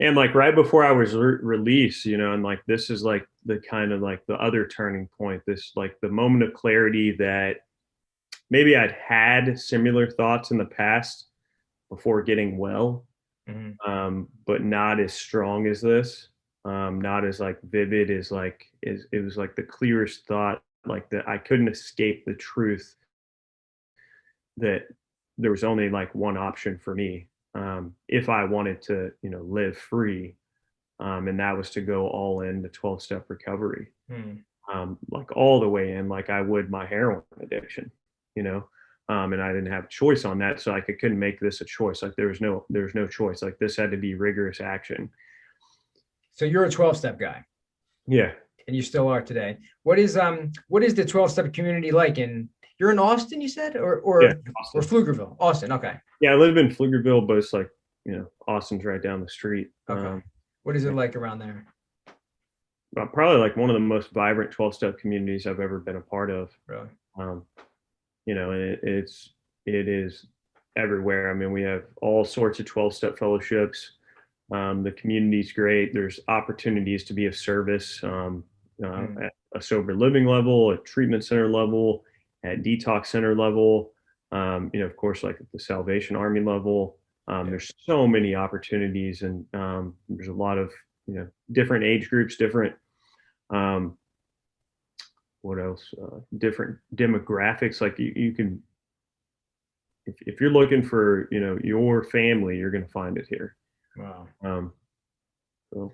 And like right before I was released, you know, and like this is like the kind of like the other turning point. This like the moment of clarity that maybe I'd had similar thoughts in the past before getting well, Mm-hmm. but not as strong as this, not as like vivid as like is it was like the clearest thought, like that I couldn't escape the truth that there was only like one option for me, if I wanted to, you know, live free, and that was to go all in the 12-step recovery, Mm-hmm. like all the way in, like I would my heroin addiction, you know. And I didn't have a choice on that, so like I couldn't make this a choice. Like there was no choice. Like this had to be rigorous action. So you're a 12-step guy, Yeah, and you still are today. What is the 12-step community like? And you're in Austin, you said, or yeah, or Austin. Pflugerville? Austin, okay. Yeah, I live in Flugerville, but it's like, you know, Austin's right down the street. Okay. What is it like around there? Probably like one of the most vibrant 12-step communities I've ever been a part of. Really? Um, you know, and it is everywhere. I mean, we have all sorts of 12-step fellowships. The community's great. There's opportunities to be of service, Mm. at a sober living level, at treatment center level, at detox center level. You know, of course, like at the Salvation Army level. Yeah. There's so many opportunities, and there's a lot of, you know, different age groups, different, um, what else? Different demographics. Like you can, if you're looking for, you know, your family, you're going to find it here. Wow. Um, so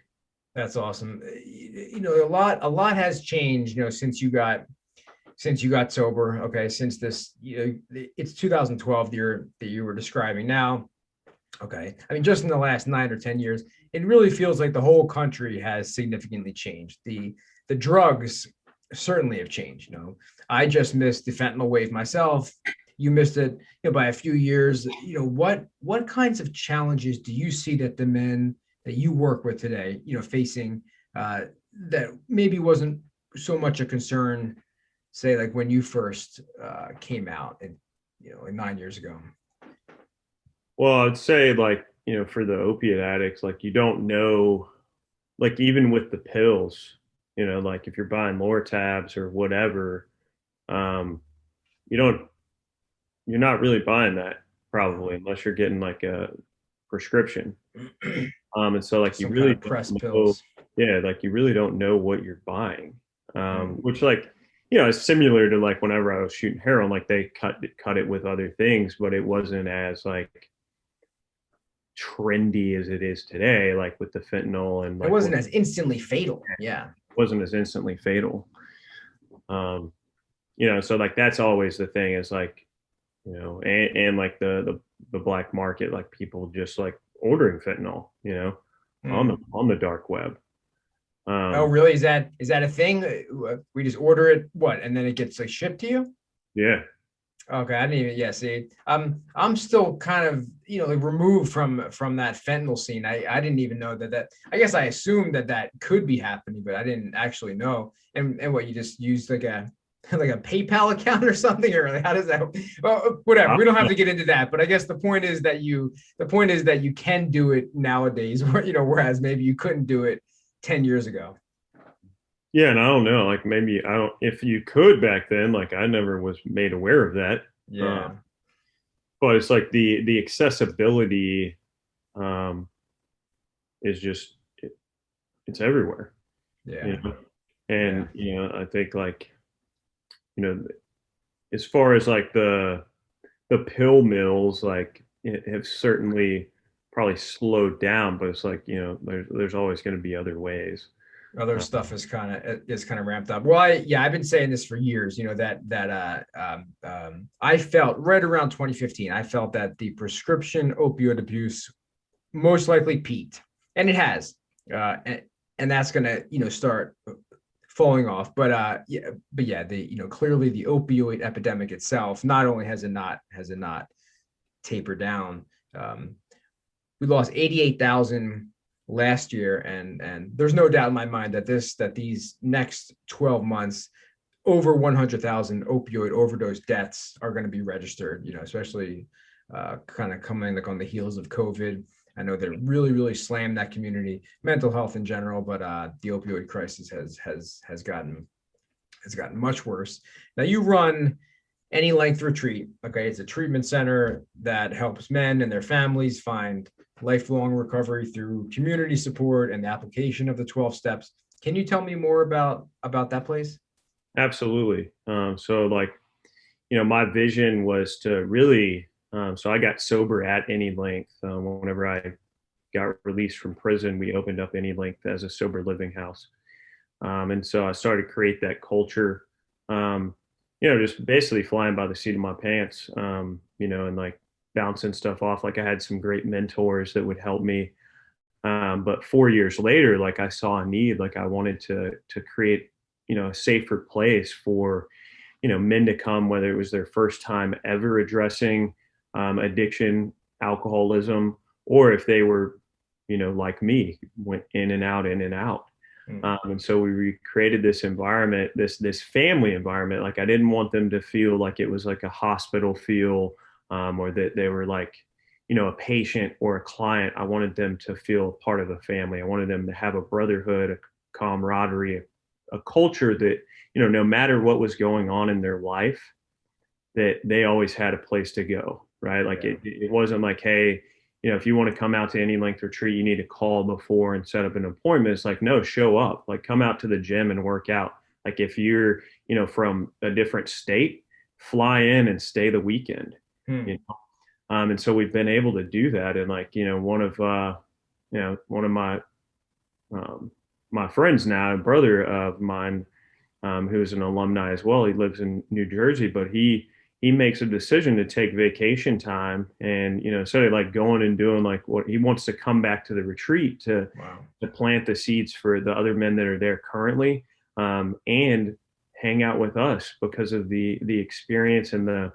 That's awesome. You know, a lot has changed, you know, since you got sober. Okay, since this, it's 2012 that you were describing now. Okay, I mean, just in the last 9 or 10 years, it really feels like the whole country has significantly changed. The drugs certainly have changed. You know, I just missed the fentanyl wave myself. You missed it, by a few years. You know, what kinds of challenges do you see that the men that you work with today, facing, that maybe wasn't so much a concern, say, like when you first came out, and like 9 years ago. well, I'd say like, you know, for the opiate addicts, like you don't know, like even with the pills, you know, like if you're buying Lortabs or whatever, um, you don't, you're not really buying that probably unless you're getting like a prescription. And so like you Some kind really of pressed don't know, pills. yeah, like you really don't know what you're buying. Mm. Which like it's similar to like whenever I was shooting heroin, like they cut it with other things, but it wasn't as like trendy as it is today, like with the fentanyl and It like wasn't what as instantly fatal. Yeah. wasn't as instantly fatal. Um, so like that's always the thing is like, and like the black market, like people just like ordering fentanyl, on Hmm. the dark web. Oh, Um, really? Is that a thing? We just order it, what, and then it gets like shipped to you? yeah, Okay, I didn't even. Yeah, see, I'm still kind of like removed from that fentanyl scene. I didn't even know that. I guess I assumed that could be happening, but I didn't actually know. And what, you just used like a like a PayPal account or something, or like, how does that? Well, whatever. I, We don't have to get into that. But I guess the point is that you can do it nowadays, whereas maybe you couldn't do it 10 years ago. yeah, and I don't know, like maybe I don't if you could back then, like I never was made aware of that. Yeah, But it's like the accessibility um, is just it's everywhere, you yeah, know. yeah. And I think like you know, as far as like the pill mills, like have certainly probably slowed down, but it's like there's always going to be other ways. Other Uh, stuff is kind of ramped up. Well, I've been saying this for years. I felt right around 2015. I felt that the prescription opioid abuse most likely peaked, and it has, and that's gonna start falling off. But yeah, clearly the opioid epidemic itself, not only has it not tapered down. Um, we lost 88,000 last year, and there's no doubt in my mind that these next 12 months, over 100,000 opioid overdose deaths are going to be registered. Especially kind of coming like on the heels of COVID. I know that really, really slammed that community, mental health in general, but the opioid crisis has gotten much worse. Now you run Any Length Retreat. Okay, it's a treatment center that helps men and their families find lifelong recovery through community support and the application of the 12 steps. Can you tell me more about that place? Absolutely. So like my vision was to really. So I got sober at Any Length. Whenever I got released from prison, we opened up Any Length as a sober living house. And so I started to create that culture, just basically flying by the seat of my pants, and like bouncing stuff off. Like I had some great mentors that would help me. But 4 years later, like I saw a need, like I wanted to create, a safer place for, men to come, whether it was their first time ever addressing addiction, alcoholism, or if they were, like me, went in and out, in and out. Mm. And so we created this environment, this family environment. Like I didn't want them to feel like it was like a hospital feel, or that they were like, a patient or a client. I wanted them to feel part of a family. I wanted them to have a brotherhood, a camaraderie, a culture that, no matter what was going on in their life, that they always had a place to go, right? Like Yeah. it wasn't like, hey, if you want to come out to Any Length Retreat, you need to call before and set up an appointment. It's like, no, show up, like come out to the gym and work out. Like if you're, from a different state, fly in and stay the weekend, Hmm. you know? And so we've been able to do that. And like, one of um, my friends now, a brother of mine, who's an alumni as well. He lives in New Jersey, but he makes a decision to take vacation time, and instead of like going and doing like what he wants to come back to the retreat Wow. to plant the seeds for the other men that are there currently, and hang out with us because of the experience and the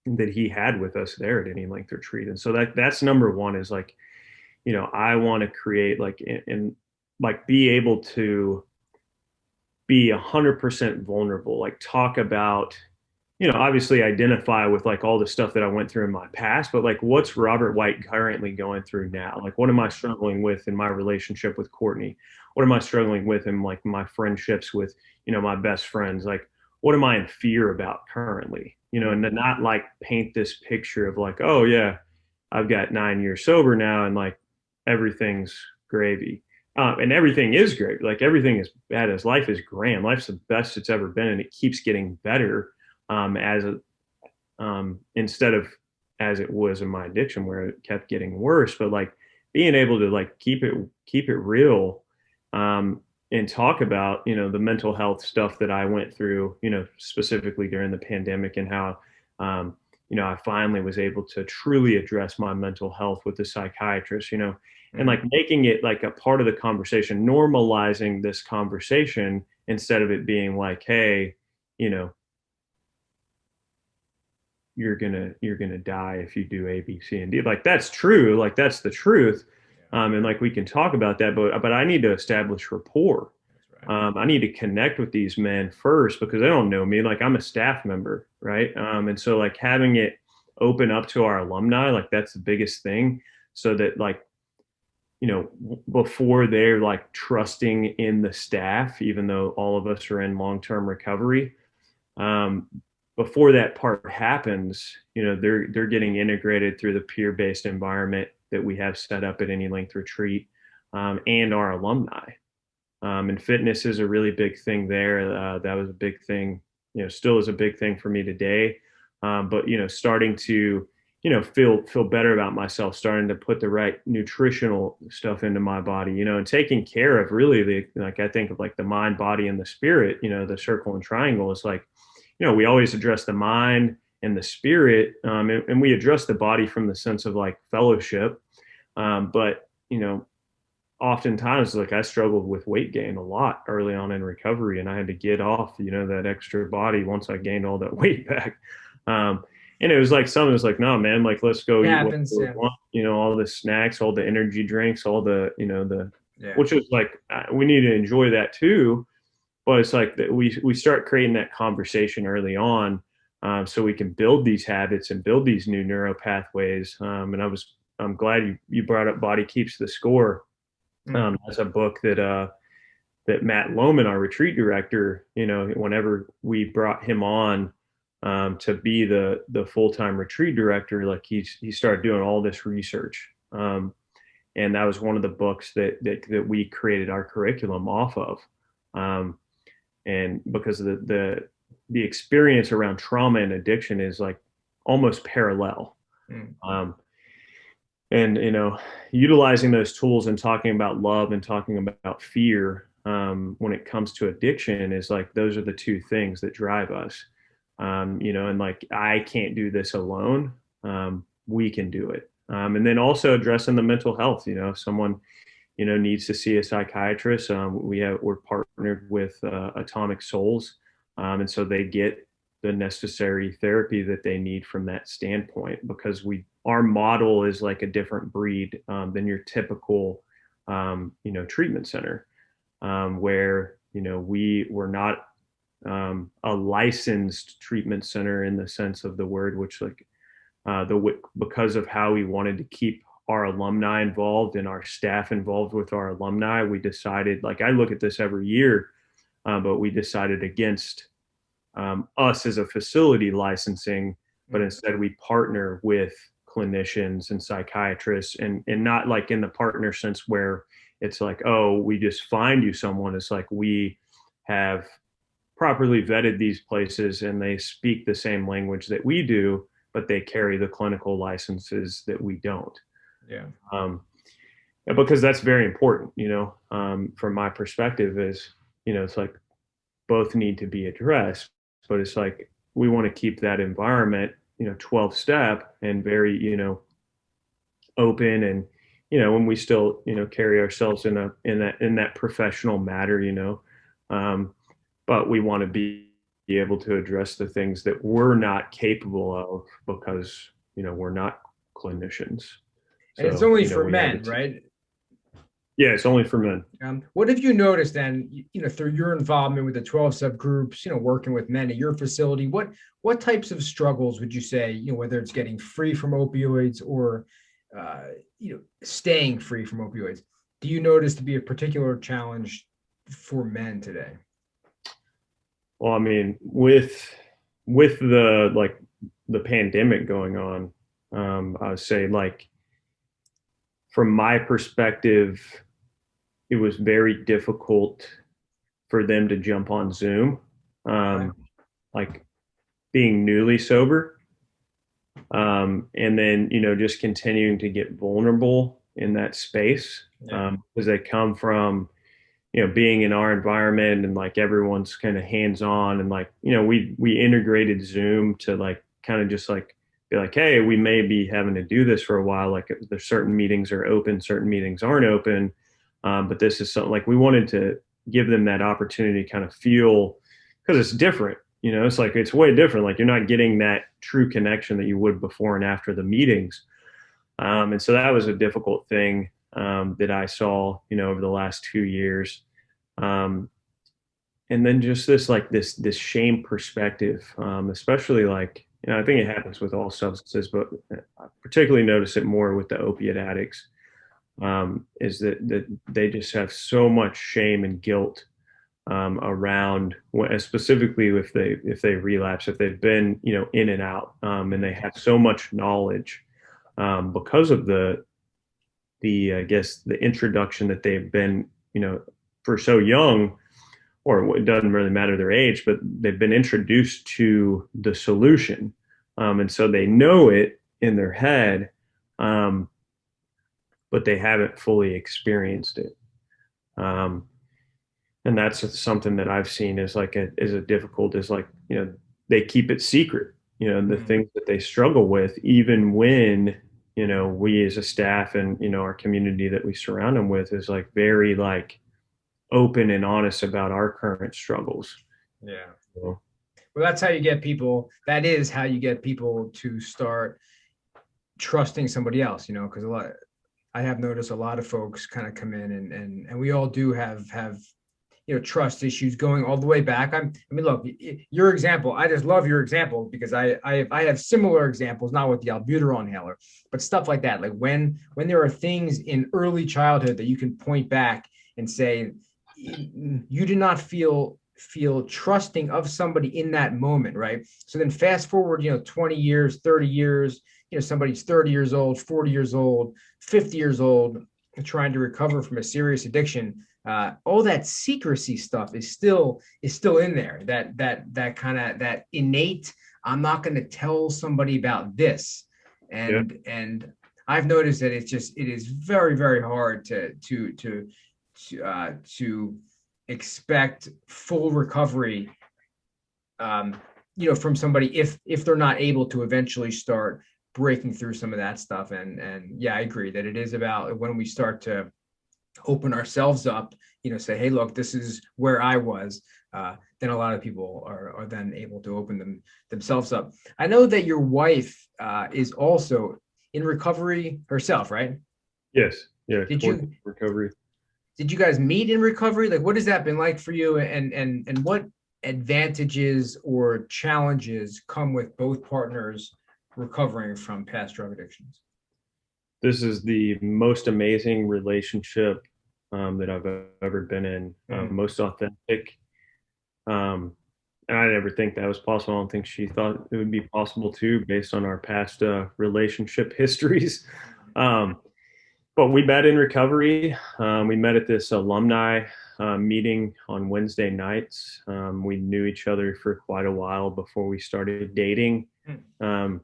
that he had with us there at Any Length Retreat. And so that's number one is like, I want to create like and like be able to be 100% vulnerable, like talk about, obviously identify with like all the stuff that I went through in my past, but like what's Robert White currently going through now? Like what am I struggling with in my relationship with Courtney? What am I struggling with in like my friendships with, my best friends? Like what am I in fear about currently? And to not like paint this picture of like, oh yeah, I've got 9 years sober now and like everything's gravy. And everything is great. Like everything is bad as life is grand. Life's the best it's ever been, and it keeps getting better as a instead of as it was in my addiction where it kept getting worse. But like being able to like keep it real and talk about, the mental health stuff that I went through, specifically during the pandemic, and how I finally was able to truly address my mental health with a psychiatrist, and like making it like a part of the conversation, normalizing this conversation instead of it being like, hey, you know, you're gonna die if you do A, B, C, and D. Like that's true. Like that's the truth. And like we can talk about that, but I need to establish rapport. I need to connect with these men first because they don't know me. Like I'm a staff member, right? And so like having it open up to our alumni, like that's the biggest thing. So that like, before they're like trusting in the staff, even though all of us are in long-term recovery, um, before that part happens, they're getting integrated through the peer-based environment that we have set up at Any Length Retreat, and our alumni. And fitness is a really big thing there. That was a big thing, still is a big thing for me today. But starting to, feel better about myself, starting to put the right nutritional stuff into my body, and taking care of really like I think of like the mind, body, and the spirit. The circle and triangle is like, we always address the mind and the spirit, and we address the body from the sense of like fellowship. But oftentimes like I struggled with weight gain a lot early on in recovery, and I had to get off, that extra body once I gained all that weight back. And it was like someone was like, no, man, like let's go It eat happens. what we Yeah. want, all the snacks, all the energy drinks, all the, Yeah. which is like we need to enjoy that too. But it's like that we start creating that conversation early on, so we can build these habits and build these new neural pathways. And I'm glad you brought up Body Keeps the Score. That's a book that Matt Lohman, our retreat director, whenever we brought him on to be the full-time retreat director, like he started doing all this research. And that was one of the books that we created our curriculum off of. And because of the experience around trauma and addiction is like almost parallel. And utilizing those tools and talking about love and talking about fear, when it comes to addiction, is like those are the two things that drive us. And like I can't do this alone. We can do it. And then also addressing the mental health. If someone needs to see a psychiatrist, we're partnered with Atomic Souls, and so they get the necessary therapy that they need from that standpoint, because our model is like a different breed than your typical treatment center, where we're not a licensed treatment center in the sense of the word, which like because of how we wanted to keep our alumni involved and our staff involved with our alumni, we decided, like I look at this every year, but we decided against us as a facility licensing, but instead we partner with clinicians and psychiatrists, and not like in the partner sense where it's like, oh, we just find you someone. It's like we have properly vetted these places and they speak the same language that we do, but they carry the clinical licenses that we don't. Yeah. Because that's very important, from my perspective is, it's like both need to be addressed, but it's like we want to keep that environment, 12 step and very, open, and, when we still, carry ourselves in that professional matter, but we want to be able to address the things that we're not capable of because, we're not clinicians. And it's So, only for we men, right? Yeah, it's only for men. What have you noticed then, through your involvement with the 12-step groups, working with men at your facility, what types of struggles would you say, whether it's getting free from opioids or, staying free from opioids, do you notice to be a particular challenge for men today? Well, I mean, with the pandemic going on, I would say like from my perspective, it was very difficult for them to jump on Zoom, Right. like being newly sober. And then, just continuing to get vulnerable in that space, Yeah. because they come from, being in our environment and like everyone's kind of hands on and like, we integrated Zoom to like kind of just like be like, hey, we may be having to do this for a while. Like there's certain meetings are open, certain meetings aren't open. But this is something like we wanted to give them that opportunity to kind of feel because it's different. It's like it's way different. Like you're not getting that true connection that you would before and after the meetings. And so that was a difficult thing that I saw, over the last 2 years. Um, and then just this shame perspective, especially like, I think it happens with all substances, but I particularly notice it more with the opiate addicts, is that they just have so much shame and guilt around specifically if they relapse, if they've been in and out, and they have so much knowledge because of the I guess the introduction that they've been for so young, or it doesn't really matter their age, but they've been introduced to the solution, and so they know it in their head, um, but they haven't fully experienced it. Um, and that's something that I've seen is like is a difficult is like they keep it secret, the Mm. things that they struggle with, even when we as a staff and our community that we surround them with is like very like open and honest about our current struggles. Yeah. So, Well, that's how you get people. That is how you get people to start trusting somebody else, because I have noticed a lot of folks kind of come in and we all do have trust issues going all the way back. I mean, look, your example, I just love your example because I have similar examples, not with the albuterol inhaler, but stuff like that. Like when there are things in early childhood that you can point back and say you did not feel trusting of somebody in that moment, right? So then fast forward, 20 years, 30 years, somebody's 30 years old, 40 years old, 50 years old, trying to recover from a serious addiction. All that secrecy stuff is still in there. That kind of that innate. I'm not going to tell somebody about this, yeah, and I've noticed that it is very very hard to expect full recovery, from somebody if they're not able to eventually start breaking through some of that stuff. And yeah, I agree that it is about when we start to open ourselves up, say, hey, look, this is where I was. Then a lot of people are then able to open themselves up. I know that your wife is also in recovery herself, right? yes, yeah, Did towards you recovery. did you guys meet in recovery? Like, what has that been like for you? And what advantages or challenges come with both partners recovering from past drug addictions? This is the most amazing relationship that I've ever been in, Mm. most authentic. Um, and I never think that was possible. I don't think she thought it would be possible too, based on our past relationship histories. Um, but we met in recovery. We met at this alumni meeting on Wednesday nights. We knew each other for quite a while before we started dating. Mm. Um,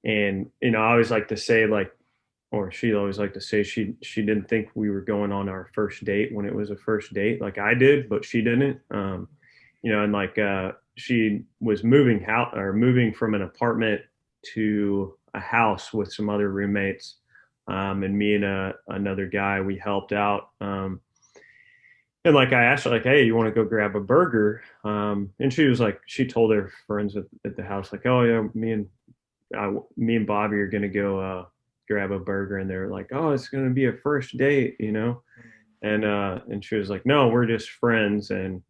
and I always like to say like, or she always liked to say she didn't think we were going on our first date when it was a first date, like I did, but she didn't. And like she was moving from an apartment to a house with some other roommates, and me and another guy we helped out. And like I asked her, like, hey, you want to go grab a burger? And she was like, she told her friends at the house, like, oh yeah, me and Bobby are gonna go grab a burger, and they're like, oh, it's gonna be a first date. And she was like, no, we're just friends. And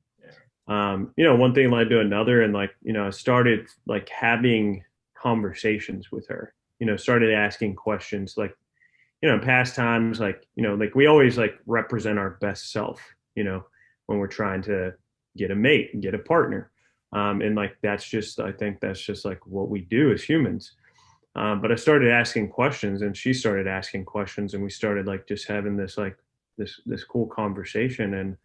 one thing led to another, and like I started like having conversations with her. Started asking questions, like in past times, like we always like represent our best self, when we're trying to get a mate and get a partner. And like I think that's just like what we do as humans. But I started asking questions, and she started asking questions, and we started like just having this like this cool conversation. And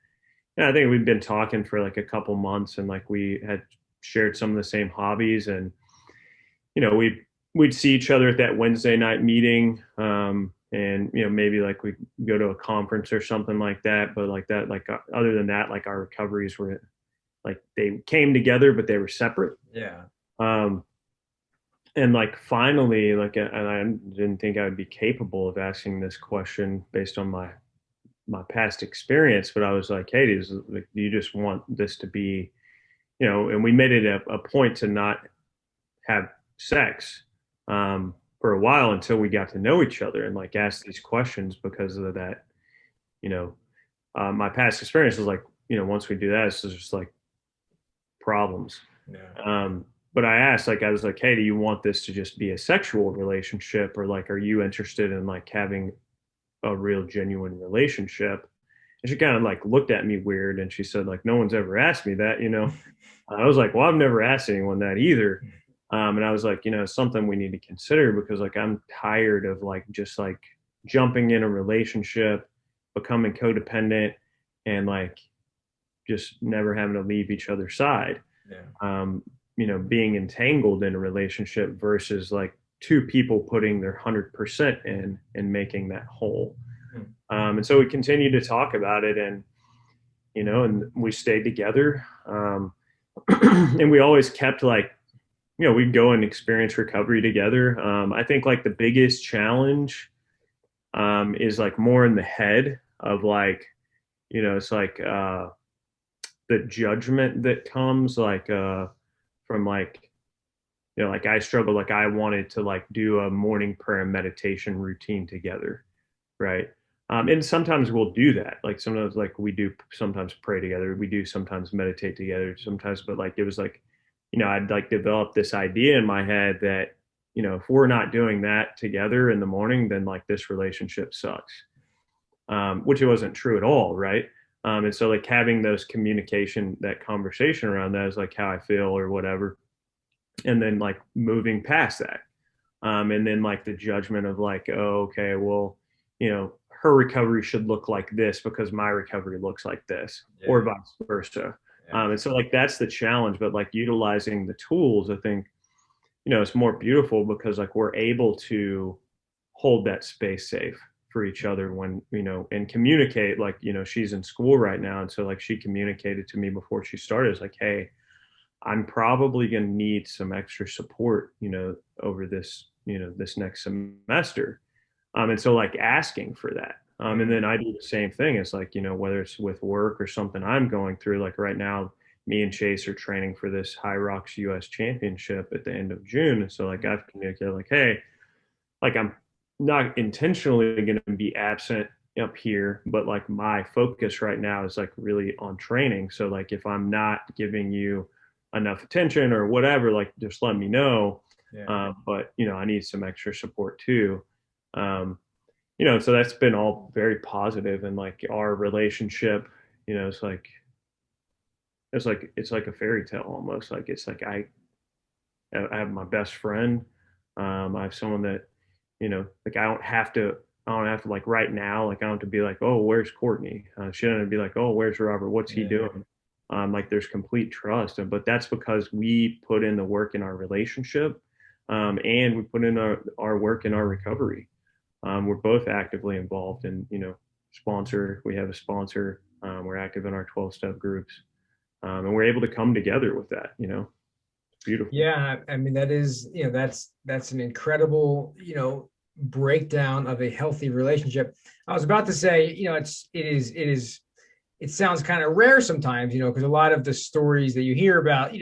yeah, I think we've been talking for like a couple months, and like we had shared some of the same hobbies, and we'd see each other at that Wednesday night meeting, and maybe like we go to a conference or something like that. But like that, like other than that, like our recoveries were like they came together, but they were separate. Yeah. Um, and like finally, like, and I didn't think I would be capable of asking this question based on my past experience, but I was like, hey, do you just want this to be, and we made it a point to not have sex for a while until we got to know each other and like ask these questions because of that, my past experience was like, once we do that, it's just like problems. Yeah. But I asked, like, I was like, hey, do you want this to just be a sexual relationship, or like, are you interested in like having a real genuine relationship? And she kind of like looked at me weird, and she said, like, no one's ever asked me that. I was like, well, I've never asked anyone that either. And I was like, it's something we need to consider, because like I'm tired of like just like jumping in a relationship, becoming codependent, and like just never having to leave each other's side. Yeah. Being entangled in a relationship versus like two people putting their 100% in and making that whole. And so we continued to talk about it, and and we stayed together, and we always kept like, we'd go and experience recovery together. I think like the biggest challenge is like more in the head of like, it's like the judgment that comes like from like, like I struggle, like I wanted to like do a morning prayer and meditation routine together, right? And sometimes we'll do that. Like sometimes like we do sometimes pray together. We do sometimes meditate together sometimes, but like it was like, I'd like develop this idea in my head that, if we're not doing that together in the morning, then like this relationship sucks, which it wasn't true at all, right? And so like having those communication, that conversation around that is like how I feel or whatever. And then like moving past that. And then like the judgment of like, oh, okay, well, her recovery should look like this because my recovery looks like this, yeah, or vice versa. Yeah. And so like that's the challenge, but like utilizing the tools, I think, it's more beautiful because like we're able to hold that space safe for each other when, and communicate. Like, she's in school right now. And so like she communicated to me before she started, it's like, hey, I'm probably going to need some extra support, over this, this next semester. And so like asking for that. And then I do the same thing. It's like, whether it's with work or something I'm going through, like right now, me and Chase are training for this High Rocks US championship at the end of June. And so like I've communicated like, hey, like I'm not intentionally going to be absent up here, but like my focus right now is like really on training. So like if I'm not giving you enough attention or whatever, like just let me know. Yeah. But I need some extra support too. So that's been all very positive, and like our relationship, it's like it's like a fairy tale almost. Like it's like I have my best friend. I have someone that, like I don't have to like right now, like I don't have to be like, oh, where's Courtney? She doesn't be like, oh, where's Robert? What's he doing? Like there's complete trust, but that's because we put in the work in our relationship, and we put in our work in our recovery. We're both actively involved in, sponsor. We have a sponsor. We're active in our 12-step groups, and we're able to come together with that. It's beautiful. Yeah, I mean that is, that's an incredible, breakdown of a healthy relationship. I was about to say, it sounds kind of rare sometimes, because a lot of the stories that you hear about,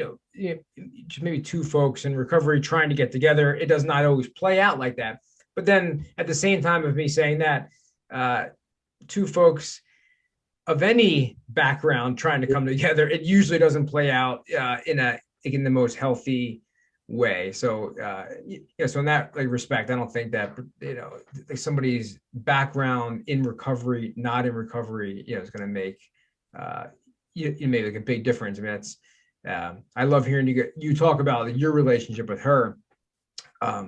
maybe two folks in recovery trying to get together, it does not always play out like that. But then at the same time of me saying that, two folks of any background trying to come together, it usually doesn't play out in the most healthy way. So, so in that respect, I don't think that, like somebody's background in recovery, not in recovery, is going to make, you make like a big difference. I mean, that's, I love hearing you talk about your relationship with her. A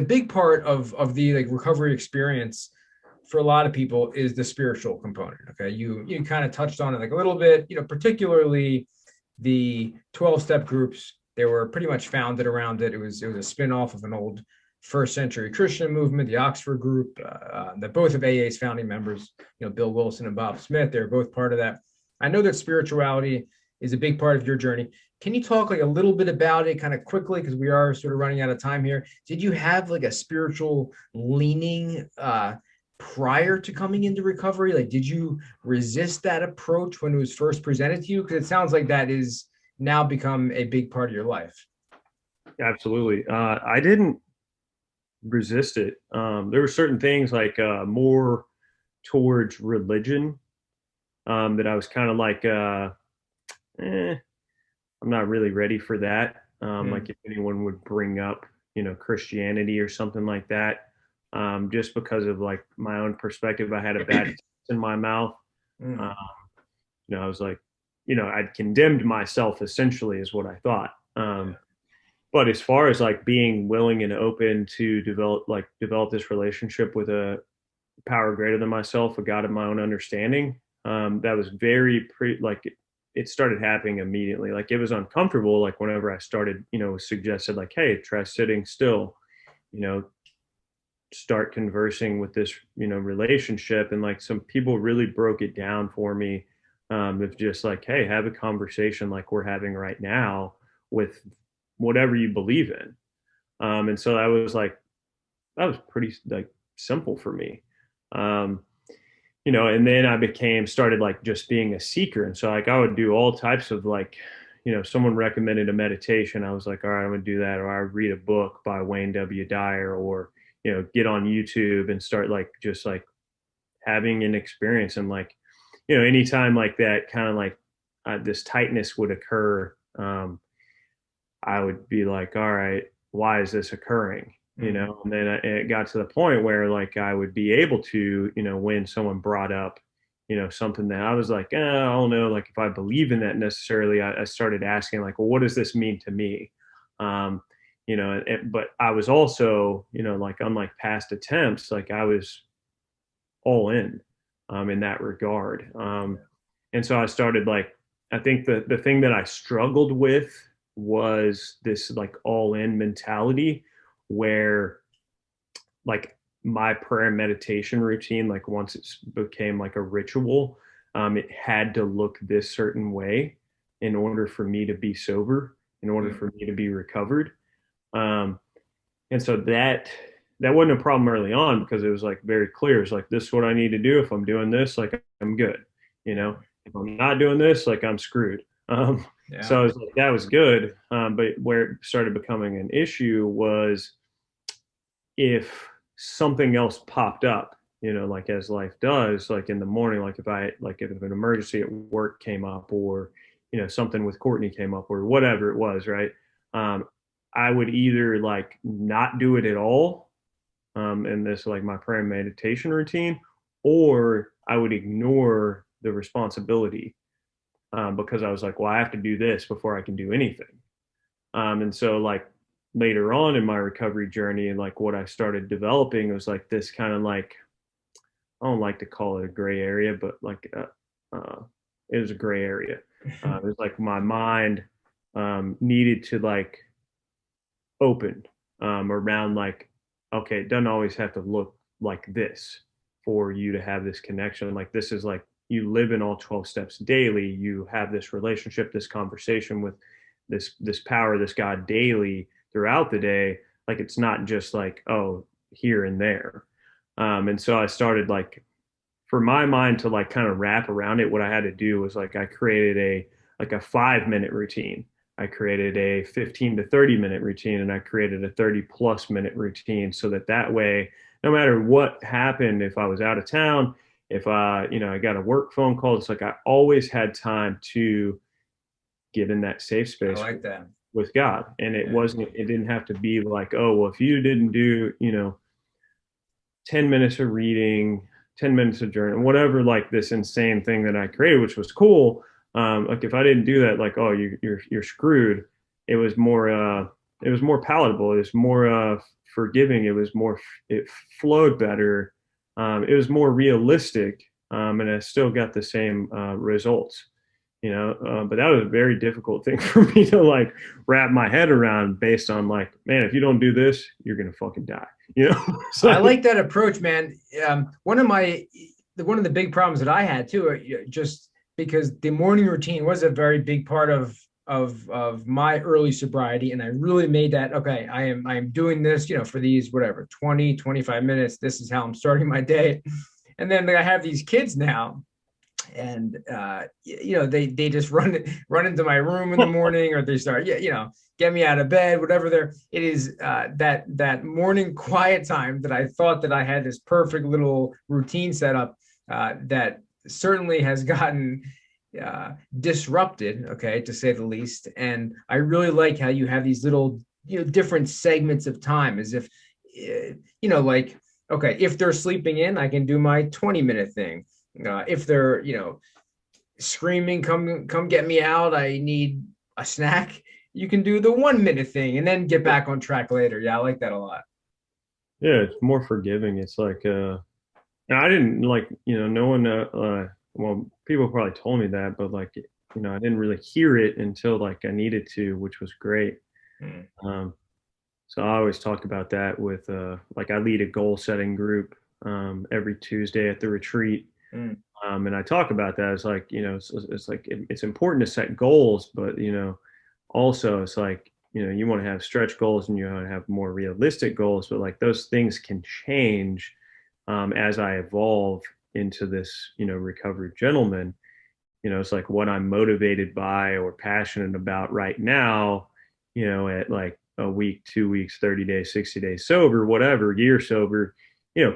big part of the like recovery experience for a lot of people is the spiritual component. Okay. You kind of touched on it like a little bit, particularly the 12-step groups. They were pretty much founded around it. It was a spin-off of an old first century Christian movement, the Oxford group, that both of AA's founding members, Bill Wilson and Bob Smith, they're both part of that. I know that spirituality is a big part of your journey. Can you talk like a little bit about it kind of quickly? Because we are sort of running out of time here. Did you have like a spiritual leaning prior to coming into recovery? Like, did you resist that approach when it was first presented to you? Because it sounds like that is now become a big part of your life. Absolutely. I didn't resist it. There were certain things like more towards religion that I was kind of like, I'm not really ready for that. Like if anyone would bring up, Christianity or something like that, just because of like my own perspective, I had a bad taste in my mouth. I was like, I'd condemned myself essentially is what I thought. But as far as like being willing and open to develop this relationship with a power greater than myself, a God of my own understanding, that was it started happening immediately. Like it was uncomfortable. Like whenever I started, suggested like, hey, try sitting still, start conversing with this, relationship. And like some people really broke it down for me. Of just like, hey, have a conversation like we're having right now with whatever you believe in. And so that was pretty like simple for me. And then I started like just being a seeker. And so like I would do all types of like, someone recommended a meditation. I was like, all right, I'm gonna do that. Or I would read a book by Wayne W. Dyer, or, get on YouTube and start like just like having an experience. And like, anytime like that kind of like this tightness would occur, I would be like, all right, why is this occurring? And then it got to the point where like I would be able to, when someone brought up, something that I was like, I don't know, like if I believe in that necessarily, I started asking like, well, what does this mean to me? But I was also, like unlike past attempts, like I was all in that regard. And so I started like, I think the thing that I struggled with was this like all in mentality where like my prayer and meditation routine, like once it became like a ritual, it had to look this certain way in order for me to be sober, in order for me to be recovered. And so that wasn't a problem early on because it was like very clear. It's like, this is what I need to do. If I'm doing this, like I'm good. If I'm not doing this, like I'm screwed. So I was like, that was good. But where it started becoming an issue was if something else popped up, like as life does, like in the morning, like if an emergency at work came up, or, something with Courtney came up, or whatever it was, right? I would either like not do it at all, in this like my prayer and meditation routine, or I would ignore the responsibility, because I was like, well, I have to do this before I can do anything. And so like later on in my recovery journey, and like what I started developing was like this kind of like, I don't like to call it a gray area, but like it was a gray area. It was like my mind needed to like open around like, okay, it doesn't always have to look like this for you to have this connection. Like this is like you live in all 12 steps daily. You have this relationship, this conversation with this power, this God daily throughout the day. Like it's not just like, oh, here and there. And so I started like, for my mind to like kind of wrap around it, what I had to do was like I created a 5-minute routine. I created a 15 to 30-minute routine, and I created a 30+ minute routine, so that way, no matter what happened, if I was out of town, if I got a work phone call, it's like I always had time to get in that safe space. I like that. With God. And it didn't have to be like, oh, well, if you didn't do, 10 minutes of reading, 10 minutes of journaling, whatever, like this insane thing that I created, which was cool. Like if I didn't do that, like, oh, you're screwed. It was more palatable. It was more forgiving. It flowed better. it was more realistic, and I still got the same results. But that was a very difficult thing for me to like wrap my head around, based on like, man, if you don't do this, you're gonna fucking die. So, I like that approach, man. One of the big problems that I had too, just because the morning routine was a very big part of my early sobriety, and I really made that, okay, I am doing this, for these whatever 20-25 minutes. This is how I'm starting my day. And then I have these kids now, and they just run into my room in the morning, or they start get me out of bed, whatever. It is that morning quiet time that I thought that I had this perfect little routine set up, that certainly has gotten disrupted, okay, to say the least. And I really like how you have these little different segments of time, as if like, okay, if they're sleeping in, I can do my 20-minute thing. If they're screaming, come get me out, I need a snack, you can do the 1-minute thing and then get back on track later. Yeah, I like that a lot. Yeah, it's more forgiving. It's like, and I didn't like, no one, well, people probably told me that, but like, I didn't really hear it until like I needed to, which was great. So I always talk about that with, like, I lead a goal setting group every Tuesday at the retreat. And I talk about that. It's like, it's like, it's important to set goals, but, also it's like, you want to have stretch goals and you want to have more realistic goals, but like those things can change as I evolve into this, recovery gentleman. It's like what I'm motivated by or passionate about right now, at like a week, 2 weeks, 30 days, 60 days sober, whatever, year sober,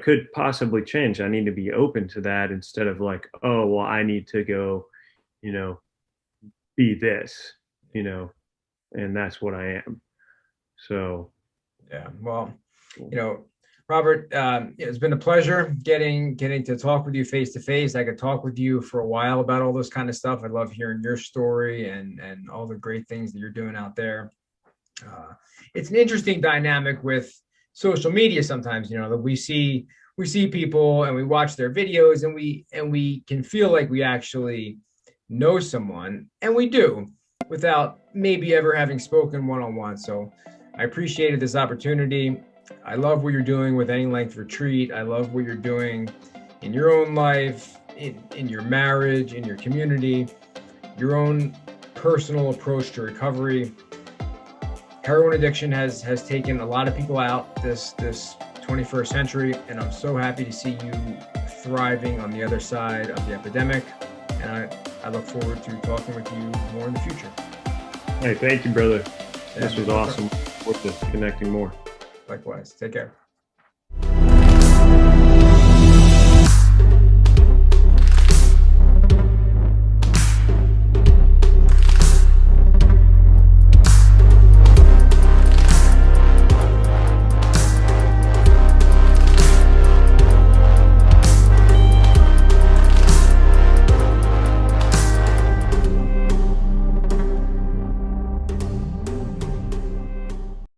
could possibly change. I need to be open to that, instead of like, oh, well, I need to go, be this, and that's what I am. So, yeah, well, Robert, it's been a pleasure getting to talk with you face to face. I could talk with you for a while about all this kind of stuff. I love hearing your story and all the great things that you're doing out there. It's an interesting dynamic with social media sometimes, that we see people and we watch their videos, and we can feel like we actually know someone, and we do, without maybe ever having spoken one-on-one. So I appreciated this opportunity. I love what you're doing with Any Length Retreat. I love what you're doing in your own life, in your marriage, in your community, your own personal approach to recovery. Heroin addiction has taken a lot of people out this 21st century, and I'm so happy to see you thriving on the other side of the epidemic. And I look forward to talking with you more in the future. Hey, thank you, brother. This was awesome. Look forward to connecting more. Likewise. Take care.